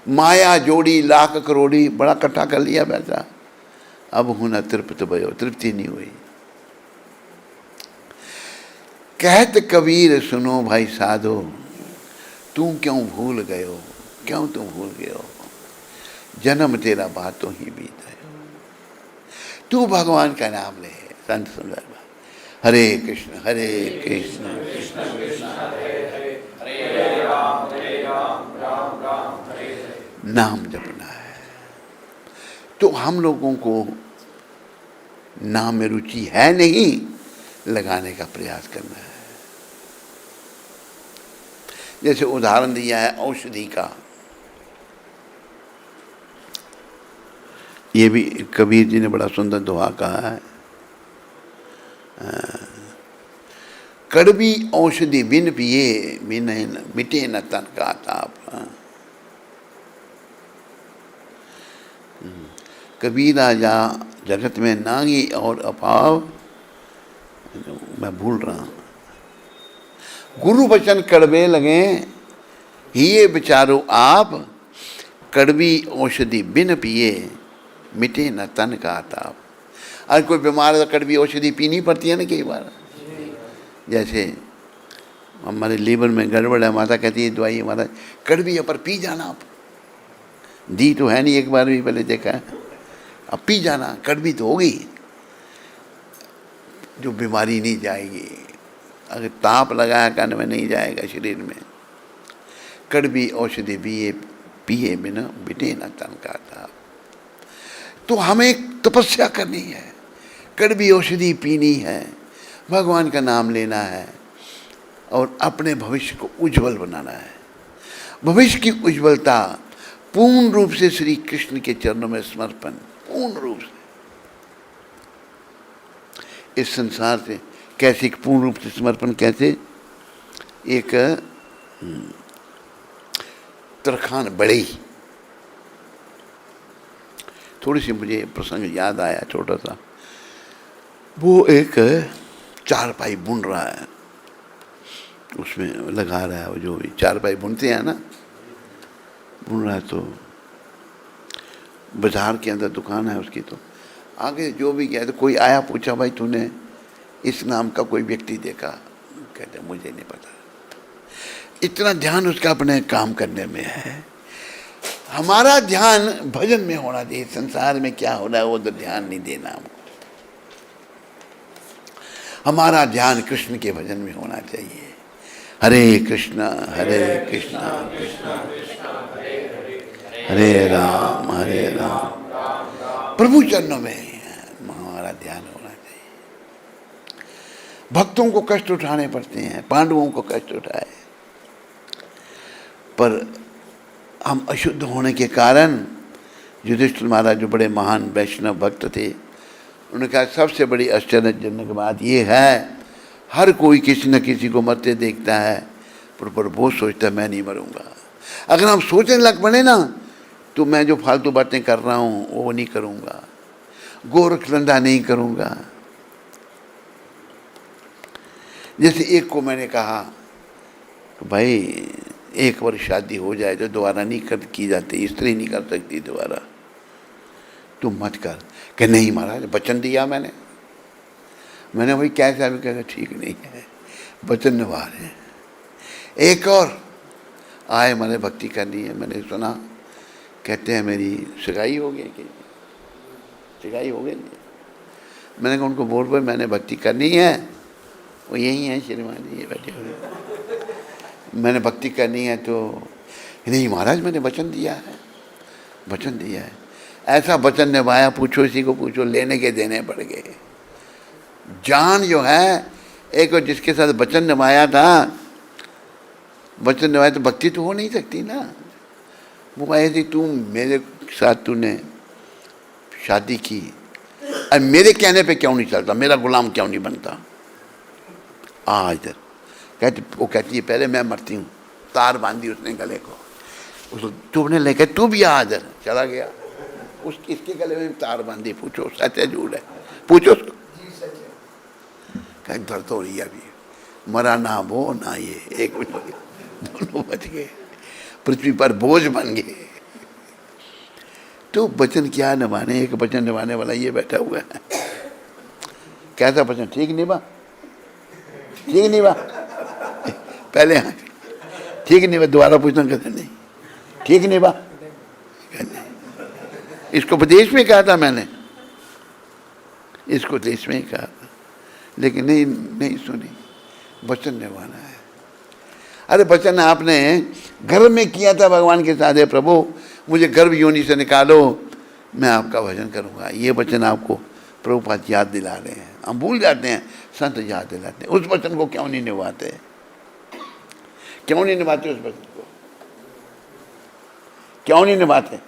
माया जोड़ी लाख करोड़ी, बड़ा इकट्ठा कर लिया पैसा, अब हूं न तृप्त भयो, तृप्ति नहीं हुई। कहत कबीर सुनो भाई साधो, तू क्यों भूल गयो, क्यों तुम भूल गयो, जन्म तेरा बातों ही बीत गयो। तू भगवान का नाम ले। संत सुंदर हरे कृष्ण कृष्ण कृष्ण हरे हरे, हरे राम राम राम हरे हरे। नाम जपना है। तो हम लोगों को नाम में रुचि है नहीं, लगाने का प्रयास करना है। जैसे उदाहरण दिया है औषधि का, ये भी कबीर जी ने बड़ा सुंदर दोहा कहा है, कड़वी औषधि बिन पिए मिटे न तन का ताप। कबीरा जा जगत में नागी और अभाव, मैं भूल रहा हूं, गुरु वचन कड़वे लगे हिये विचारो आप, कड़वी औषधि बिन पिए मिटे न तन का ताप। अगर कोई बीमार है तो कड़वी औषधि पीनी पड़ती है ना कई बार। जैसे हमारे लीवर में गड़बड़ है, माता कहती है दवाई हमारा कड़वी है पर पी जाना आप। दी तो है नहीं, एक बार भी पहले देखा है, अब पी जाना, कड़वी तो होगी, जो बीमारी नहीं जाएगी। अगर ताप लगाया कान में नहीं जाएगा शरीर में। कड़वी औषधि पिए बिना बिटे न तन का ताप। तो हमें तपस्या करनी है, कड़वी औषधि पीनी है, भगवान का नाम लेना है और अपने भविष्य को उज्जवल बनाना है। भविष्य की उज्जवलता पूर्ण रूप से श्री कृष्ण के चरणों में समर्पण, पूर्ण रूप से। इस संसार से कैसे पूर्ण रूप से समर्पण, कैसे? एक तरखान बड़ी, थोड़ी सी मुझे प्रसंग याद आया छोटा सा। वो एक चारपाई बुन रहा है, उसमें लगा रहा है, वो जो भी चारपाई बुनते हैं ना, बुन रहा है। तो बाजार के अंदर दुकान है उसकी, तो आगे जो भी गया तो कोई आया, पूछा भाई तूने इस नाम का कोई व्यक्ति देखा? कहते मुझे नहीं पता। इतना ध्यान उसका अपने काम करने में है। हमारा ध्यान भजन में होना चाहिए। संसार में क्या हो रहा है वो तो ध्यान नहीं देना हमको। हमारा ध्यान कृष्ण के भजन में होना चाहिए। हरे कृष्णा कृष्णा हरे राम प्रभु चरणों में हमारा ध्यान होना चाहिए। भक्तों को कष्ट उठाने पड़ते हैं, पांडवों को कष्ट उठाए, पर हम अशुद्ध होने के कारण युधिष्ठिर महाराज जो बड़े महान वैष्णव भक्त थे, उन्होंने कहा सबसे बड़ी आश्चर्यजनक बात यह है, हर कोई किसी न किसी को मरते देखता है, पर वो सोचता है मैं नहीं मरूंगा। अगर हम सोचने लग पड़े ना, तो मैं जो फालतू बातें कर रहा हूँ वो नहीं करूँगा, गोरख धंधा नहीं करूँगा। जैसे एक को मैंने कहा भाई एक बार शादी हो जाए तो दोबारा नहीं की जाती, स्त्री नहीं कर सकती दोबारा, तुम मत कर। कि नहीं महाराज वचन दिया मैंने भाई कैसा भी कहा ठीक नहीं है, वचन निभा रहे हैं। एक और आए, मैंने भक्ति करनी है, मैंने सुना कहते हैं मेरी सगाई हो गई, कि सगाई हो गई। मैंने कहा उनको बोल भाई मैंने भक्ति करनी है, वो यही है श्रीमान जी ये बैठे हुए, मैंने भक्ति करनी है। तो नहीं महाराज मैंने वचन दिया है, वचन दिया है। ऐसा वचन निभाया, पूछो इसी को पूछो, लेने के देने पड़ गए। जान जो है, एक और जिसके साथ वचन निभाया था, वचन निभाया तो भक्ति तो हो नहीं सकती ना। वो ऐसी तू मेरे साथ तूने शादी की, अब मेरे कहने पे क्यों नहीं चलता, मेरा गुलाम क्यों नहीं बनता? आ इधर कहती, वो कहती है पहले मैं मरती हूँ तार बांधी उसने गले को, उसको चुभने लगे, तू भी आ इधर, चला गया। उसकी इसके गले में तार बांधी, पूछो सच है झूठ है, पूछो उसको। कहीं दर्द हो रही है अभी, मरा ना वो ना ये, एक मिनट दोनों बच गए, पृथ्वी पर बोझ बन गए। तो वचन क्या निभाने, एक वचन निभाने वाला ये बैठा हुआ है। कैसा वचन, ठीक निभा, ठीक निभा, पहले हाँ ठीक निभा, दोबारा पूछना कहते नहीं ठीक निभा। इसको उपदेश में कहा था मैंने, इसको उपदेश में ही कहा था, लेकिन नहीं सुनी। वचन निभाना है। अरे वचन आपने गर्भ में किया था भगवान के साथ, है प्रभु मुझे गर्भ योनि से निकालो, मैं आपका भजन करूंगा। ये वचन आपको प्रभुपाद याद दिला रहे हैं। हम भूल जाते हैं, संत याद दिलाते हैं। उस वचन को क्यों नहीं निभाते, क्यों नहीं निभाते उस वचन को, क्यों नहीं निभाते?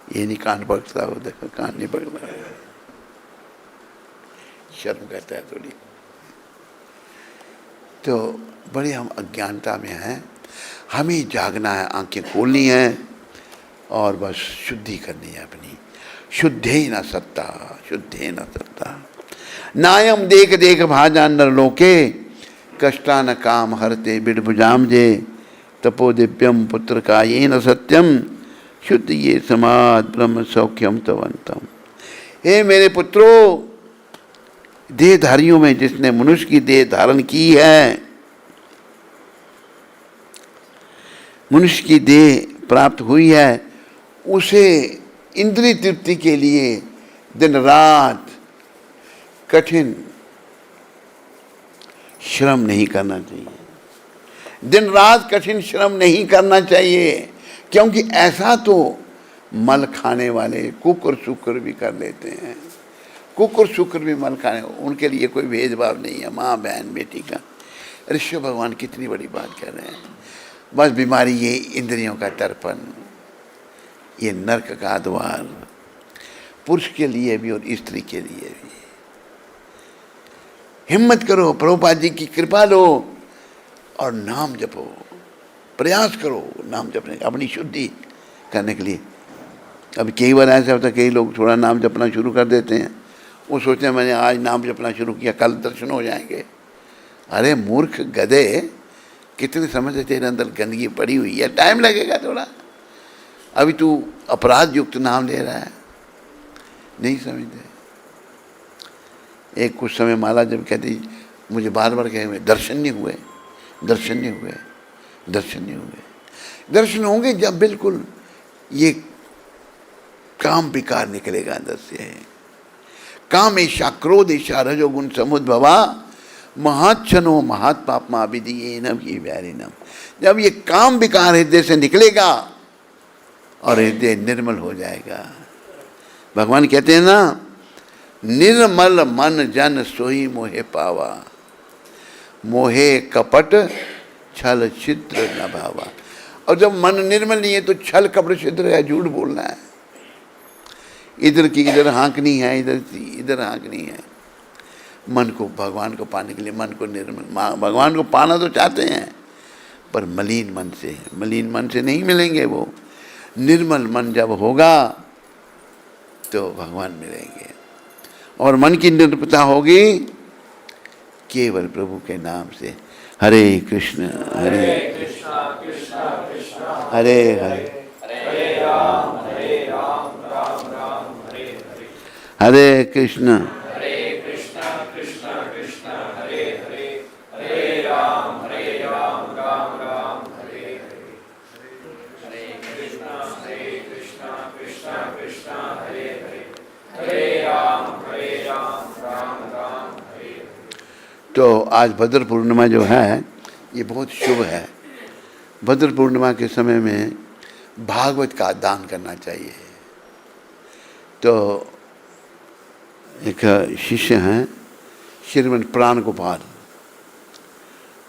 ये नहीं कान पकड़ता हो, देखो कान नहीं पकड़ता, शर्म करता है थोड़ी। तो बड़े हम अज्ञानता में हैं, हमें जागना है, आंखें खोलनी है और बस शुद्धि करनी है अपनी। शुद्धे न सत्ता, शुद्धे न सत्ता, नायम देख देख भाजा नर लोके, कष्टा न काम हरते बिड़भुजाम जे, तपो दिव्यम पुत्र का ये न सत्यम, शुद्ध ये समाज ब्रह्म सौख्यम तवंतम। हे मेरे पुत्रों, देहधारियों में जिसने मनुष्य की देह धारण की है, मनुष्य की देह प्राप्त हुई है, उसे इंद्रिय तृप्ति के लिए दिन रात कठिन श्रम नहीं करना चाहिए। दिन रात कठिन श्रम नहीं करना चाहिए, क्योंकि ऐसा तो मल खाने वाले कुकुर शुक्र भी कर लेते हैं। कुकुर शुक्र भी मल खाने, उनके लिए कोई भेदभाव नहीं है, माँ बहन बेटी का। ऋषि भगवान कितनी बड़ी बात कर रहे हैं। बस बीमारी ये इंद्रियों का दर्पण, ये नरक का द्वार, पुरुष के लिए भी और स्त्री के लिए भी। हिम्मत करो, प्रभुपाद जी की कृपा लो और नाम जपो, प्रयास करो नाम जपने का, अपनी शुद्धि करने के लिए। अब कई बार ऐसा होता है, कई लोग थोड़ा नाम जपना शुरू कर देते हैं, वो सोचते हैं मैंने आज नाम जपना शुरू किया, कल दर्शन हो जाएंगे। अरे मूर्ख गधे, कितने समय से तेरे अंदर गंदगी पड़ी हुई है, टाइम लगेगा थोड़ा। अभी तू अपराध युक्त नाम ले रहा है, नहीं समझते। एक कुछ समय माला जब कहती, मुझे बार बार कहे हुए दर्शन नहीं हुए, दर्शन नहीं हुए, दर्शन नहीं हुए। दर्शन होंगे जब बिल्कुल ये काम विकार निकलेगा अंदर से। काम ईशा क्रोध ईशा रजोगुण समुद्भवा, महाच्छनो महात्मा विधि नम ये व्यारिनम। जब ये काम विकार हृदय से निकलेगा और हृदय निर्मल हो जाएगा। भगवान कहते हैं ना, निर्मल मन जन सोई मोहे पावा, मोहे कपट छल छिद्र न भावा। और जब मन निर्मल नहीं है तो छल कपट छिद्र है, झूठ बोलना है, इधर की इधर हाँकनी है, इधर की इधर हाँकनी है। मन को, भगवान को पाने के लिए मन को निर्मल, भगवान को पाना तो चाहते हैं पर मलिन मन से, मलिन मन से नहीं मिलेंगे वो। निर्मल मन जब होगा तो भगवान मिलेंगे। और मन की निर्मलता होगी केवल प्रभु के नाम से। हरे कृष्ण हरे कृष्ण कृष्ण कृष्ण हरे हरे, हरे राम राम राम हरे हरे। हरे कृष्ण कृष्ण कृष्ण हरे हरे, हरे राम राम राम हरे हरे। हरे कृष्ण कृष्ण कृष्ण हरे हरे, हरे राम राम राम हरे हरे। तो आज भद्र पूर्णिमा जो है ये बहुत शुभ है। भद्र पूर्णिमा के समय में भागवत का दान करना चाहिए। तो एक शिष्य हैं श्रीमन प्राण गोपाल,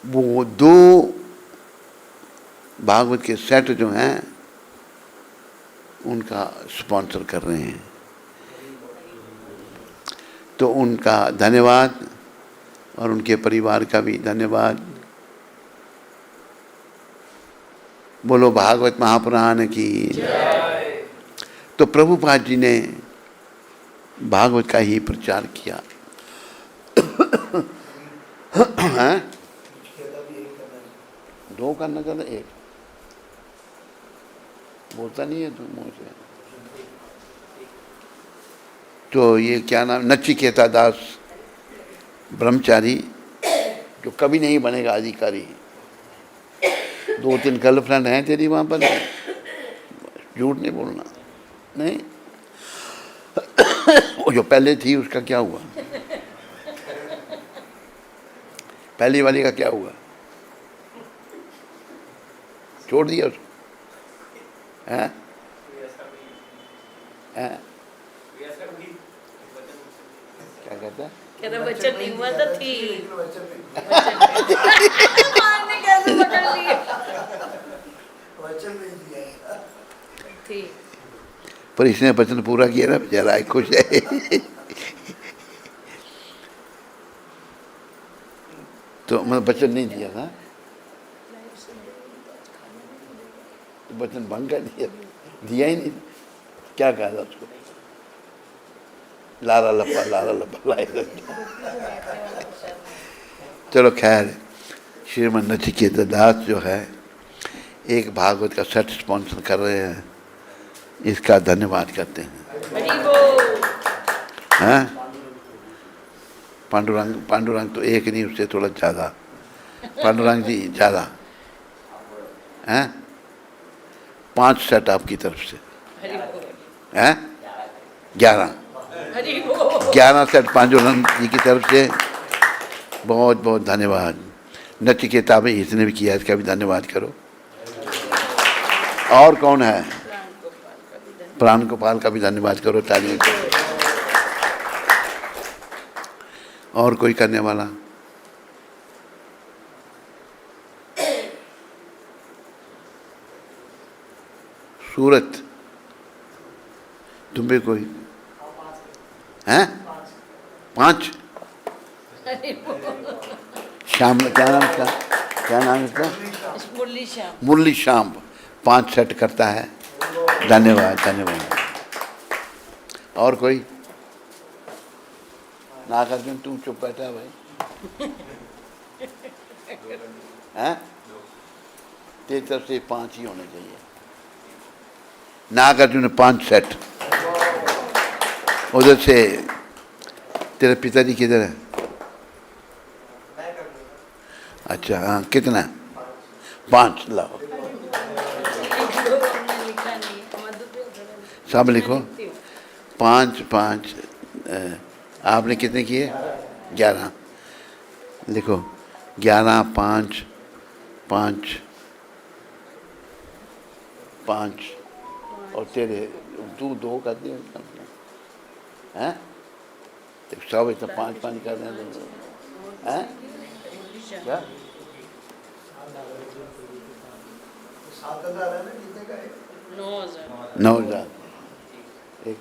वो 2 भागवत के सेट जो हैं उनका स्पॉन्सर कर रहे हैं। तो उनका धन्यवाद और उनके परिवार का भी धन्यवाद। बोलो भागवत महापुराण की। तो प्रभुपाद जी ने भागवत का ही प्रचार किया। हैं? दो करना चाहता, एक बोलता नहीं है तुम मुँह से। तो ये क्या नाम, नचिकेता दास ब्रह्मचारी, जो कभी नहीं बनेगा अधिकारी। 2-3 गर्लफ्रेंड हैं तेरी वहाँ पर, झूठ नहीं बोलना। नहीं, वो जो पहले थी उसका क्या हुआ? पहली वाली का क्या हुआ? छोड़ दिया उसको? हैं? हैं? क्या कहता है? कहता बच्चन नहीं हुआ तो थी। मारने कैसे पकड़ लिए? थी। पर इसने वचन पूरा किया ना, बेचारा खुश है। तो मतलब वचन नहीं दिया था, वचन भंग कर दिया ही नहीं। क्या कहा था उसको? लारा लपा लाए। चलो खैर, श्रीमन नचिकेता दास जो है एक भागवत का सेट स्पॉन्सर कर रहे हैं, इसका धन्यवाद करते हैं। हैं? पांडुरंग तो एक नहीं, उससे थोड़ा ज़्यादा। पांडुरंग जी ज़्यादा हैं। 5 सेट आपकी तरफ से हैं, 11 सेट पांडुरंग जी की तरफ से। बहुत बहुत धन्यवाद। नचिकेता में इसने भी किया, इसका भी धन्यवाद करो। और कौन है? प्राण गोपाल का भी धन्यवाद करो, तालियां करो। और कोई करने वाला? सूरत, तुम भी कोई हैं? 5? श्याम, क्या नाम इसका? क्या नाम इसका? मुरली श्याम 5 सेट करता है। धन्यवाद धन्यवाद। और कोई? नागार्जुन तुम चुप बैठा है भाई। हैं? तेरी तरफ से 5 ही होने चाहिए। नागार्जुन 5 सेट। उधर से तेरे पिताजी किधर है? अच्छा हाँ, कितना? 5 लाओ। सब लिखो। 5 आपने कितने किए? 11 लिखो। 11 5 और तेरे तू 2 कर दिए हैं? सब इतना 5 कर दें हैं? क्या 9,000 एक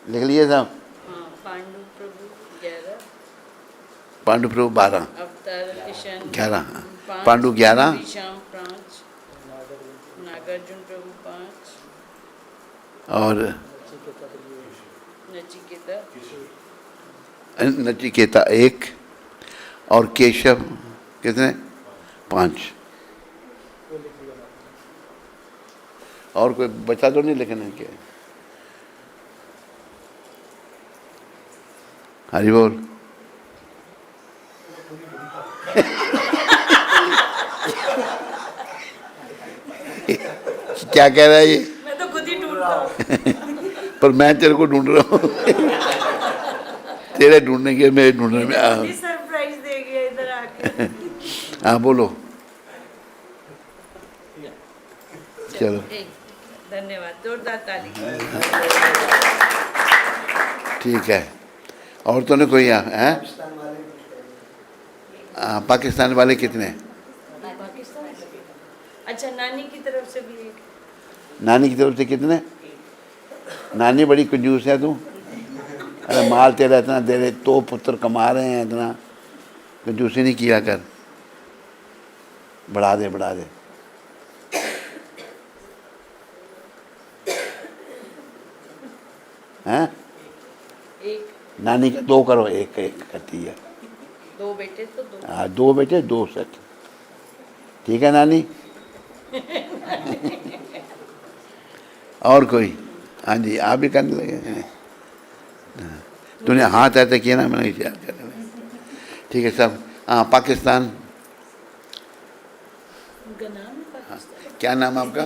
लिख लिए साहब। पांडु प्रभु 12, 11 पांडु 11, नागार्जुन प्रभु 5 और नचिकेता 1 और केशव कितने? 5। और कोई बचा तो नहीं लिखने के? हरि बोल। क्या कह रहा है ये? मैं तो खुद ही ढूंढ रहा हूँ। पर मैं तेरे को ढूंढ रहा हूँ। तेरे ढूंढने के मेरे ढूंढने में सरप्राइज दे गया इधर आके। हाँ बोलो। चलो धन्यवाद, जोरदार ताली। ठीक है। और तो नहीं कोई है? पाकिस्तान वाले कितने? अच्छा, नानी की तरफ से भी एक। नानी की तरफ से कितने? नानी बड़ी कंजूस है तू अरे माल तेरा इतना दे रहे, तो पुत्र कमा रहे हैं इतना, कंजूसी नहीं किया कर, बढ़ा दे बढ़ा दे। हैं? एक नानी का 2 करो, एक एक करती है। 2 बेटे तो 2। हाँ 2 बेटे 2 सेट, ठीक है नानी। और कोई? हाँ जी, आप भी करने लगे। तूने हाथ ऐसे किया ना, मैंने याद करने लगा। ठीक है सब। हाँ पाकिस्तान। उनका नाम है पाकिस्तान। क्या नाम आपका?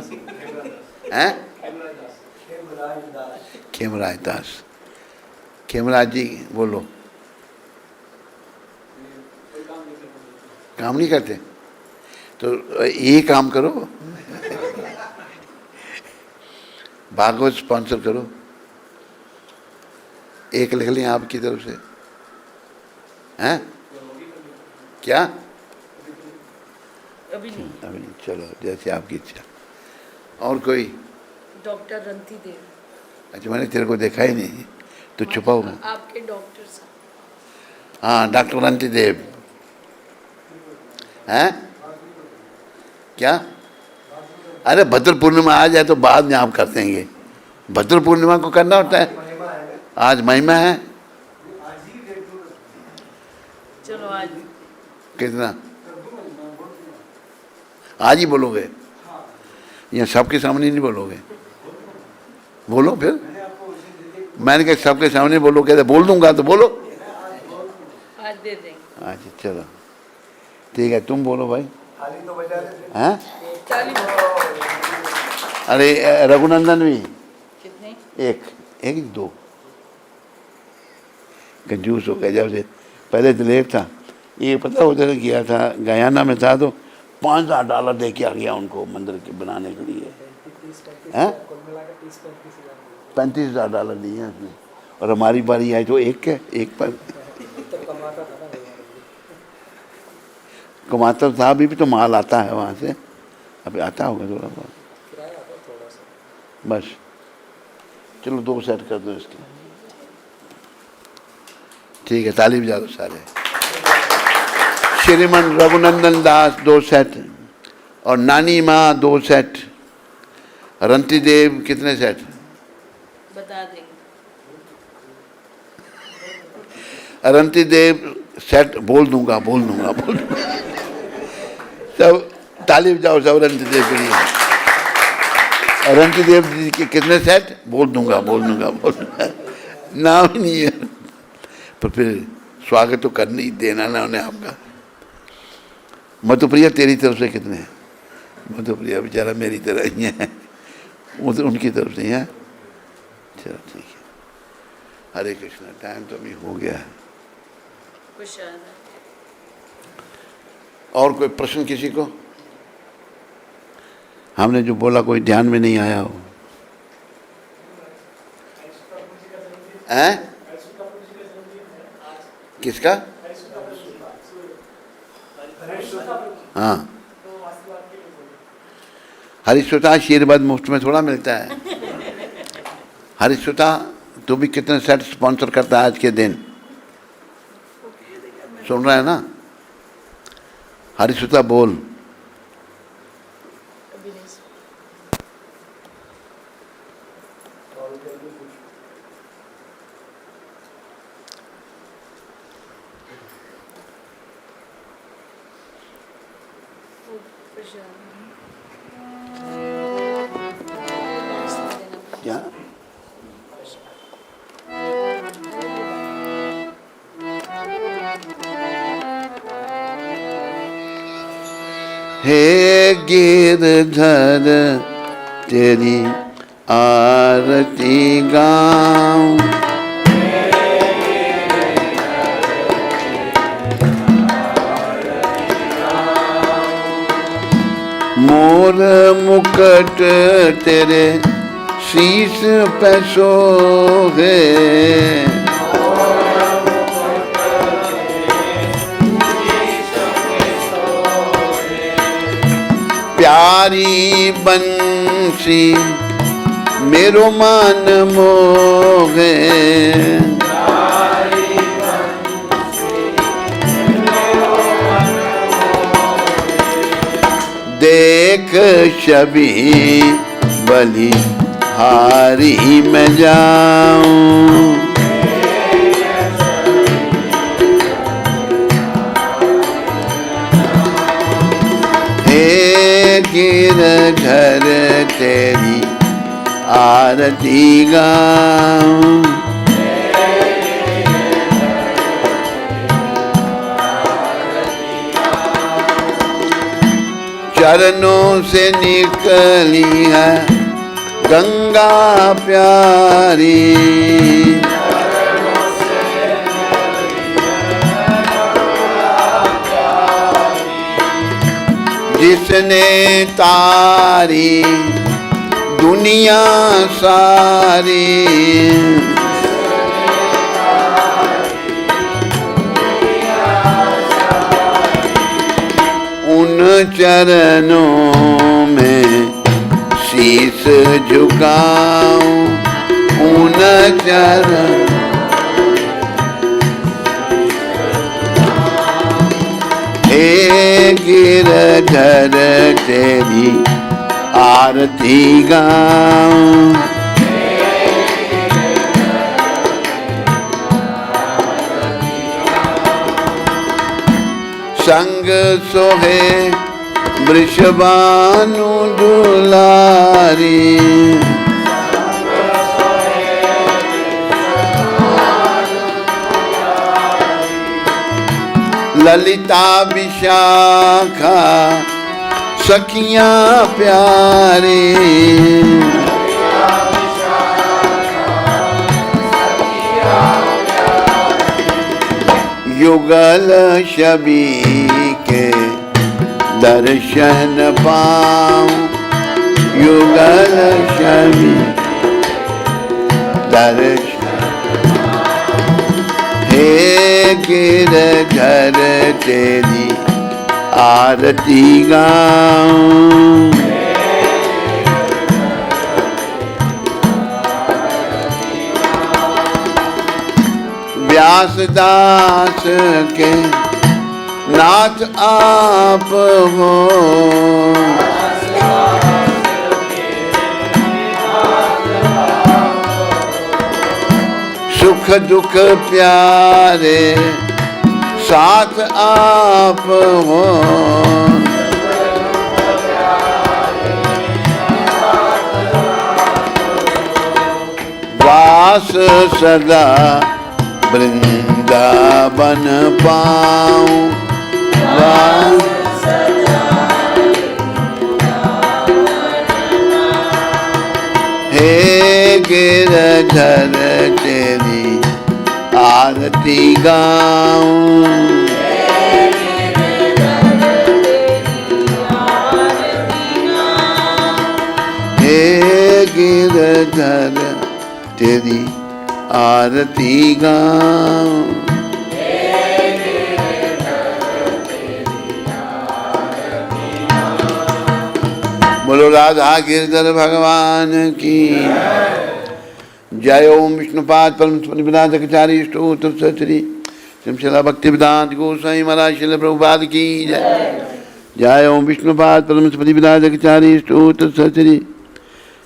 हैं? खेमराज दास। खेमराज जी बोलो। काम नहीं करते तो ये काम करो, भागवत स्पॉन्सर करो, एक लिख लें आपकी तरफ से। हैं? क्या? अभी नहीं। अभी नहीं, चलो जैसे आपकी इच्छा। और कोई? डॉक्टर रंती देव। अच्छा मैंने तेरे को देखा ही नहीं, तो छुपा हुआ। आपके डॉक्टर साहब। हाँ डॉक्टर रंती देव। हैं? क्या? अरे भद्र पूर्णिमा आ जाए तो बाद में आप कर देंगे, भद्र पूर्णिमा को करना होता है। आज महिमा है। चलो आज कितना? आज ही बोलोगे? या सबके सामने नहीं बोलोगे? बोलो फिर। मैंने कहा सबके सामने बोलो, कहते बोल दूंगा तो बोलो। आज दे देंगे। अच्छा चलो ठीक है, तुम बोलो भाई। हैं? अरे रघुनंदन भी कितने? एक एक 2 कंजूस हो गया। जब से पहले दिलेर था, ये पता उधर गया था, गयाना में था, तो $5,000 दे के आ गया उनको मंदिर के बनाने के लिए। हैं? $35,000 दिए हैं उसने, और हमारी बारी आई तो एक पर कमाता था। अभी भी तो माल आता है वहाँ से, अभी आता होगा थोड़ा बहुत, बस। चलो 2 सेट कर दो इसके। ठीक है, ताली बजा दो सारे। श्रीमान रघुनंदन दास 2 सेट, और नानी माँ 2 सेट। रंती देव कितने सेट? बता देंगे। रंती देव सेट बोल दूंगा। सब ताली बजाओ सब रंती देव के लिए। रंती देव जी के कितने सेट? बोल दूंगा। नाम ही नहीं है, पर फिर स्वागत तो करने ही देना ना उन्हें आपका। मधुप्रिया तेरी तरफ से कितने हैं? मधुप्रिया बेचारा मेरी तरह ही है, वो तो उनकी तरफ से है। चलो ठीक है। हरे कृष्णा। टाइम तो अभी हो गया है। खुश रहना। और कोई प्रश्न किसी को? हमने जो बोला कोई ध्यान में नहीं आया हो? हैं? किसका? हाँ हरिश्वता आशीर्वाद मुफ्त में थोड़ा मिलता है। हरिश्वता तू भी कितने सेट स्पॉन्सर करता है आज के दिन? सुन रहा है ना? हरिश्वता बोल। अभी नहीं। खुश रहना। क्या? हे गिरधर तेरी आरती गाऊं, मोर मुकुट तेरे शीश पे सोहे, प्यारी बंसी मेरो मन मोहे, देख छवि बलि हारी मैं जाऊं। हे गिरधर तेरी आरती गाऊं। चरणों से निकली है गंगा प्यारी, जिसने तारी दुनिया सारी। उन चरणों में शीश झुकाऊं। उन चरण हे गिरधर तेरी आरती गाऊं। संग सोहे वृषभानु दुलारी, ललिता विशाखा सखियां प्यारी। युगल छवि के दर्शन पाऊं। युगल छवि दर्शन। हे गिरधर तेरी आरती गाऊं। व्यासदास के नाथ आप हो, सुख दुख प्यारे साथ आप हो। वास सदा वृंदावन पाऊं। हे गिरधर तेरी आरती गाऊं। हे गिरधर तेरी आरती गाऊं। बोलो राधा गिरधर भगवान की जय। ओम विष्णुपाद परम विनाशकचारी स्तोत्र श्री श्रीमशिला भक्ति वेदांत गोसाई महाराज श्रील प्रभुपाद की जय। जय ओम विष्णुपाद परम विनाशकचारी स्तोत्र श्री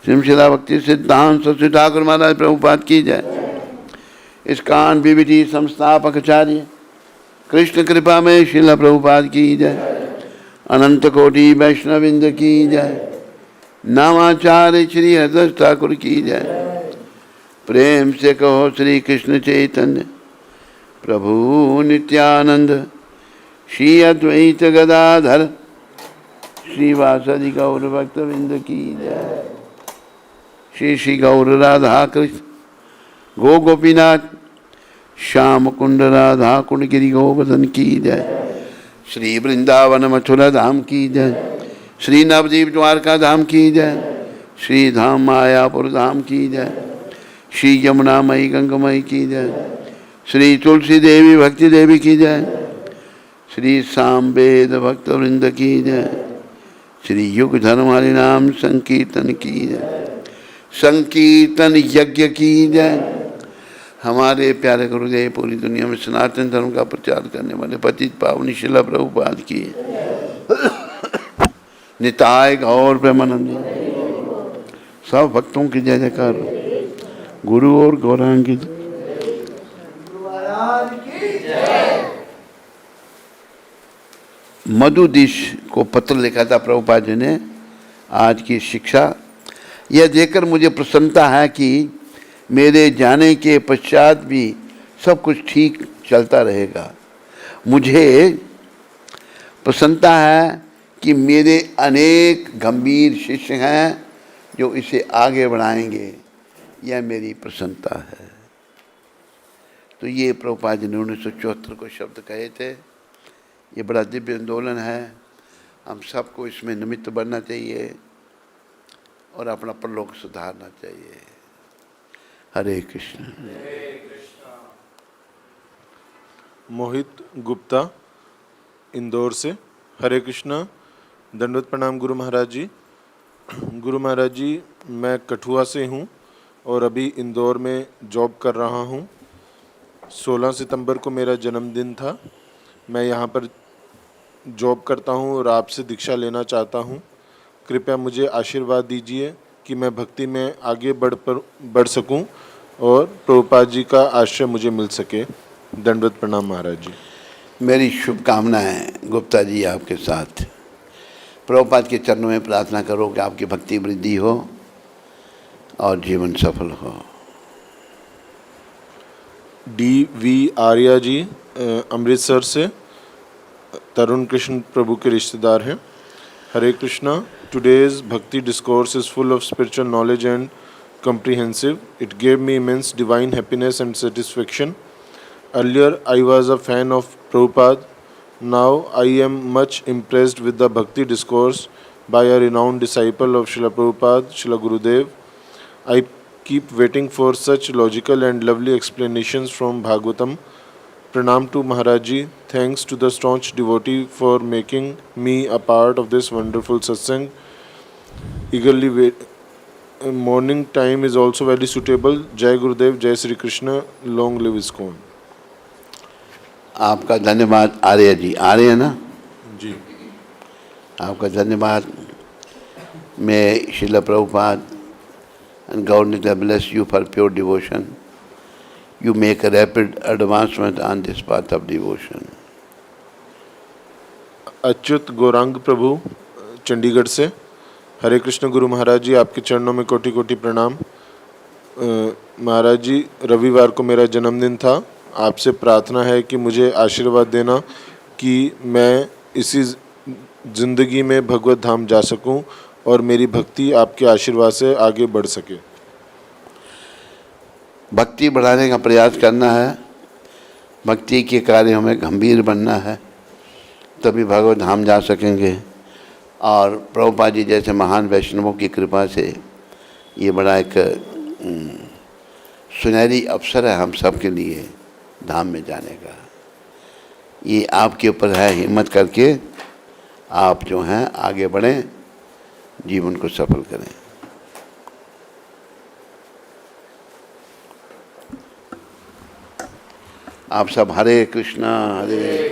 श्रीमशिला भक्ति सिद्धांत सरस्वती ठाकुर महाराज प्रभुपाद की जय। इस्कान बीबीटी संस्थापक आचार्य कृष्ण कृपा में श्रील प्रभुपाद की जय। अनंत कोटि वैष्णविंद की जय। नामाचार्य श्री हरदास ठाकुर की जय। प्रेम से कहो श्री कृष्ण चैतन्य प्रभु नित्यानंद श्री अद्वैत गदाधर श्रीवासदि गौर भक्तविंद की जय। श्री श्री गौर राधा कृष्ण गो गोपीनाथ श्याम कुंड राधा कुंड गिरि गोवर्धन की जय। श्री वृंदावन मथुरा धाम की जय। श्री नवदीप द्वारका धाम की जय। श्री धाम मायापुर धाम की जय। श्री यमुना मई गंगमई की जय। श्री तुलसी देवी भक्ति देवी की जय। श्री सामवेद भक्त वृंद की जय। श्री युग धर्म हरि नाम संकीर्तन की जय। संकीर्तन यज्ञ की जय। हमारे प्यारे गुरुदेव पूरी दुनिया में सनातन धर्म का प्रचार करने वाले पतित पावनी शिला प्रभुपाद की निताय गौर प्रेमानंद। सब भक्तों की जय जयकार। गुरु और गौरांग की जय। मधुदीश को पत्र लिखा था प्रभुपाद जी ने। आज की शिक्षा यह देखकर मुझे प्रसन्नता है कि मेरे जाने के पश्चात भी सब कुछ ठीक चलता रहेगा। मुझे प्रसन्नता है कि मेरे अनेक गंभीर शिष्य हैं जो इसे आगे बढ़ाएंगे। यह मेरी प्रसन्नता है। तो ये प्रभुपाद जी ने 1974 को शब्द कहे थे। ये बड़ा दिव्य आंदोलन है। हम सबको इसमें निमित्त बनना चाहिए और अपना परलोक सुधारना चाहिए। हरे कृष्ण। मोहित गुप्ता इंदौर से। हरे कृष्णा, दंडवत प्रणाम गुरु महाराज जी। गुरु महाराज जी, मैं कठुआ से हूँ और अभी इंदौर में जॉब कर रहा हूँ। 16 सितंबर को मेरा जन्मदिन था। मैं यहाँ पर जॉब करता हूँ और आपसे दीक्षा लेना चाहता हूँ। कृपया मुझे आशीर्वाद दीजिए कि मैं भक्ति में आगे बढ़ सकूँ और प्रभुपाद जी का आश्रय मुझे मिल सके। दंडवत प्रणाम महाराज जी। मेरी शुभकामनाएं गुप्ता जी आपके साथ। प्रभुपाद के चरणों में प्रार्थना करो कि आपकी भक्ति वृद्धि हो और जीवन सफल हो। DV आर्या जी अमृतसर से, तरुण कृष्ण प्रभु के रिश्तेदार हैं। हरे Krishna, today's bhakti discourse is full of spiritual knowledge and comprehensive. It gave me immense divine happiness and satisfaction. Earlier I was a fan of Prabhupada. Now I am much impressed with the bhakti discourse by a renowned disciple of Srila Prabhupada, Srila Gurudev. I keep waiting for such logical and lovely explanations from Bhagavatam. Pranam to Maharaj Ji. Thanks to the staunch devotee for making me a part of this wonderful satsang. Eagerly wait. Morning time is also very suitable. Jai Gurudev, Jai Sri Krishna. Long live ISKCON. आपका धन्यवाद आर्य जी। आर्य ना जी। आपका धन्यवाद। मैं Srila Prabhupada and Gaur-Nitya bless you for pure devotion. You make a rapid advancement on this path of devotion. Achyut Gaurang प्रभु चंडीगढ़ से। हरे कृष्ण गुरु महाराज जी, आपके चरणों में कोटि कोटि प्रणाम। महाराज जी, रविवार को मेरा जन्मदिन था। आपसे प्रार्थना है कि मुझे आशीर्वाद देना कि मैं इसी ज़िंदगी में भगवत धाम जा सकूं और मेरी भक्ति आपके आशीर्वाद से आगे बढ़ सके। भक्ति बढ़ाने का प्रयास करना है। भक्ति के कार्यों में गंभीर बनना है, तभी भगवत धाम जा सकेंगे। और प्रभुपाद जी जैसे महान वैष्णवों की कृपा से ये बड़ा एक सुनहरी अवसर है हम सब के लिए धाम में जाने का। ये आपके ऊपर है। हिम्मत करके आप जो हैं आगे बढ़ें, जीवन को सफल करें। आप सब हरे कृष्णा हरे